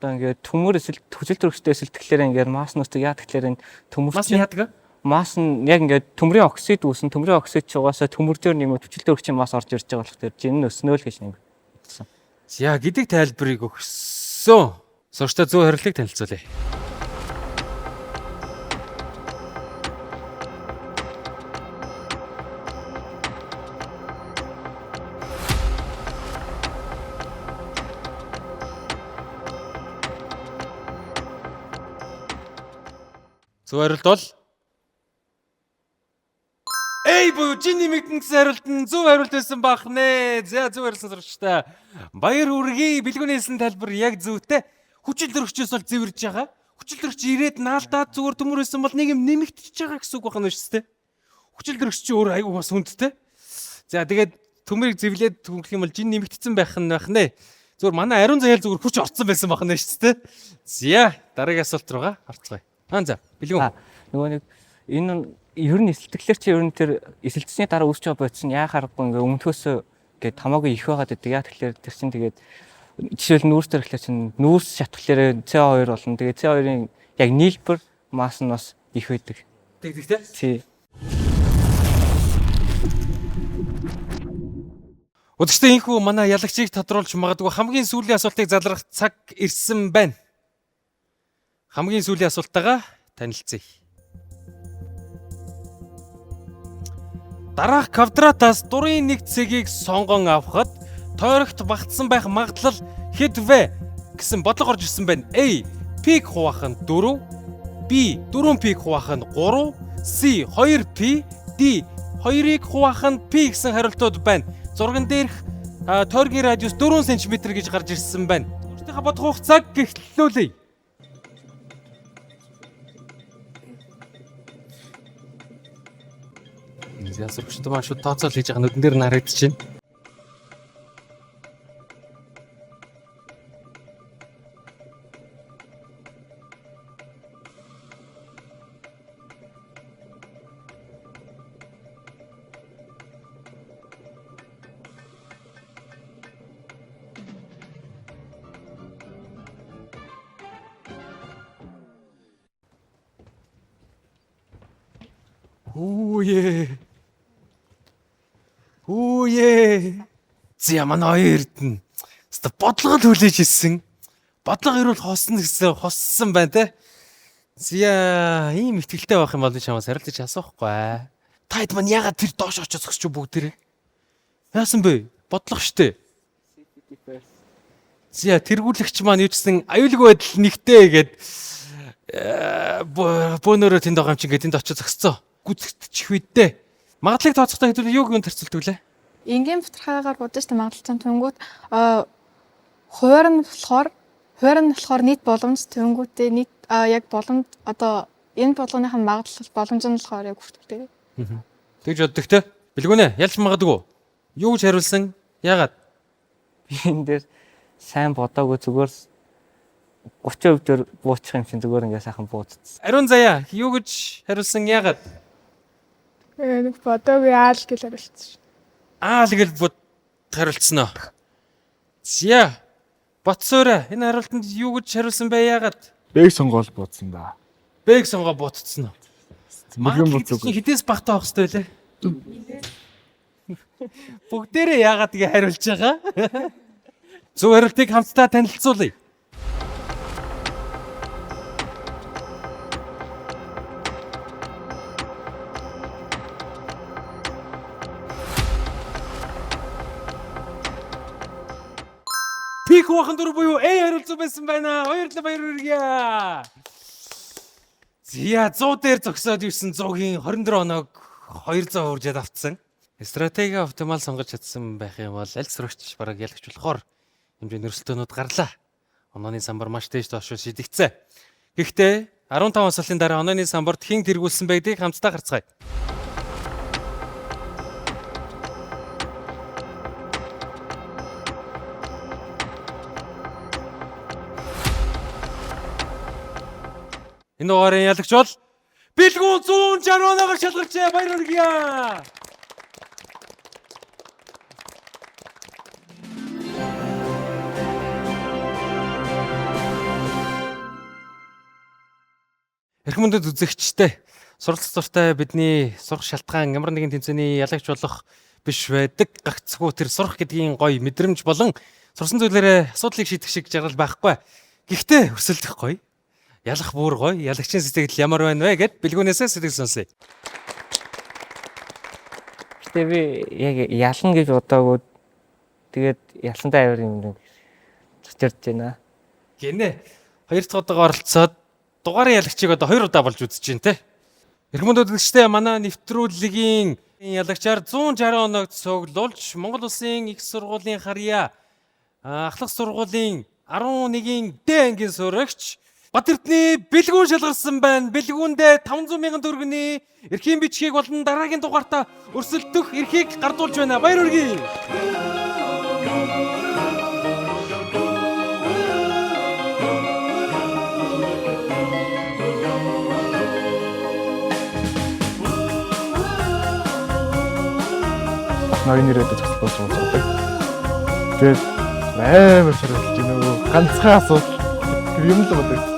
Одоо ингээд төмөр эсвэл хүчил төрөгчтэй эсэлтгэхлээр ингээд маснуудыг яа тэгэхээр энэ төмөр масн яадаг? Мас нь яг ингээд төмрийн оксид үүсэн. Төмрийн оксид ч угаасаа төмөр дээр нэмээд хүчил төрөгчийн мас орж ирж байгаа болохоор жин өснөө л гэж нэмсэн. За гэдэг тайлбарыг өгсөн. Сурчтай зөв хариултыг танилцуулъя. Зөв хариулт бол буюу жин нэмэгдэн гэсэн хариулт нь зөв хариулт байсан бах нэ. За зөв хариулсан сурагчтай. Баяр хүргэе. Бэлгүүнээсэн тайлбар яг зөвтэй. Хүчил төрөгчөөс бол зэвэрж байгаа. Хүчил төрөгч ирээд наалдаад зүгээр төмөр байсан бол нэг юм нэмэгдчихэж байгаа гэсэн үг байна шүү дээ. Хүчил төрөгч чи өөр аягүй бас хүндтэй. За тэгээд төмөрийг зэвлээд түнх юм бол жин нэмэгдсэн байх нэ. Зүгээр манай ариун заяал зүгээр хүч орцсон байсан бах нэ шүү дээ. За дараагийн асуулт руугаа орцгоё. За бэлгүүн. Нөгөө нэг энэ ер нь эсэлтгэлэр чи ер нь тэр эсэлтсний дараа үүсч байгаа бодсон яа харахгүй ингээ өмнөхөөсөө ингээд хамаагүй их байгаад байдаг. Яа тэгэхээр тэр чин тэгээд жишээл нүүрс дээр ихлээр чин нүүрс шатхлаарэ CO2 болно. Тэгээд CO2-ын яг нийлбэр масс нь бас их байдаг. Тэгдэг тий. Өдөртөө инхүү манай ялагчийг тодруулж магадгүй хамгийн сүүлийн асуултыг залрах цаг ирсэн байна. Хамгийн сүүлийн асуултаагаа танилцъя. Дараах квадратаас дурын нэг цэгийг сонгон авахад тойрогт багтсан байх магадлал хэд вэ гэсэн бодлого орж ирсэн байна. A. Пик хуваах нь 4, B. 4 пик хуваах нь 3, C 2P, D 2-ыг хуваах нь P гэсэн хариултууд байна. Зурган дээрх тойргийн радиус 4 см гэж гарч ирсэн байна. Өөртөөхөө бодох хугацааг гэхлүүлье. Ясварчтай маань шууд тооцоол хийж байгаа нүдэн дээр нь харагдаж байна. Үе. Зя манай хоёрд нь бодлого хүлээж ирсэн. Бодлого ирүүл хоссон байна те. Зя ийм ихтгэлтэй байх юм бол чамаас харилцаж асуухгүй. Таад маань ягаад тэр доош очиж зогсч бүгдээрээ. Яасан бэ? Бодлого штэ. Зя тэргүүлэгч маань юучсан аюулгүй байдал нэгтэй гэд бөөнөрөө тэнд байгаа юм чинь тэнд очиж зогсцоо. Гүцэгдчих үедээ. Магадлалыг тооцохдоо хэдүүл юуг юм тарцуулдаг лээ? Энгийн баталгаагаар бодож та магадлалцсан тэнгүүд хуваар нь болохоор нийт боломж тэнгүүдээ нийт яг боломж одоо энэ болгоныхын магадлал боломж нь болохоор яг хүртдэг. Тэгж боддог те. Бэлгүнэ ялч магадгүй. Юу гэж хариулсан? Яагаад? Би энэ дээр сайн бодоогүй зүгээр 30% дээр буучих юм чинь зүгээр ингээ сайхан буудсан. Ариун заяа юу гэж хариулсан? Яагаад? Нэг бодоогүй аал гэж хариулсан. Аал гэж хариулсан уу? Зя. Боцоорой. Энэ хариултанд юу гэж хариулсан бэ? Яагаад? Бэг сонгоол буудсан да. Бэг сонгоо буудсан уу? Мөргөн буцаг. Хитээс багтаа авах хэрэгтэй лээ. Бүгдээрээ яагаад тэгээ хариулж байгаа? Зөв хариултыг хамтдаа танилцуулъя. Пик хувахан дөрөв буюу A хариулсан байсан байна. Хоёрлоо баяр хүргье. Зя 100 дээр зогсоод ирсэн 100-ийн 24 оног 200 хүржээд автсан. Стратеги оптимал сонгож чадсан байх юм бол аль сурагч бараг ялагч болохоор хэмжээний өрсөлдөөнүүд гарлаа. Онооны самбар маш дээш доош шидэгцээ. Гэхдээ 15 сарын дараа онооны самбарт хэн тэргүүлсэн байдгийг хамтдаа харцгаая. Энэ дугаарыг ялагч бол Бэлгүүн 160 оногоор шалгарчээ. Баяр хүргье. Эрхэм мөндөд үзэгчтэй суралцах зуртай бидний сурах шалтгаан ямар нэгэн тэмцээний ялагч болох биш байдаг. Гагцгүй тэр сурах гэдгийн гоё мэдрэмж болон сурсан зүйлээрээ асуудлыг шийдэх шиг жаргал байхгүй. Гэхдээ өрсөлдөх гоё. Ялах бүр гоё. Ялагчийн сэтгэл ямар байна вэ гэд бэлгүүнээсээ сэтгэл сонсъё. Гэтэ би яг ялна гэж бодоагүй. Тэгээд ялсантай авир юм цочирч байна. Гинэ. Хоёр дахь удаага оролцоод дугаарыг ялагчийг одоо 2 удаа болж үзэж байна те. Эрхэм үзэгчдээ манай нэвтрүүлгийн ялагчаар 160 оног цуглуулж Монгол Улсын их сургуулийн харьяа ахлах сургуулийн 11-ийн Д ангийн сурагч Батэрдний Бэлгүүн шалгарсан байна. Бэлгүүндээ 500,000 төгрөгийн эрхийн бичгийг болон дараагийн дугаартаа өрсөлдөх эрхийг гардуулж байна. Баяр хүргэе. Ноёны ирээд зогсож байгаа. Тэгээд амар шаргалж гинөө. Ганцхан асуудал юм л бодож.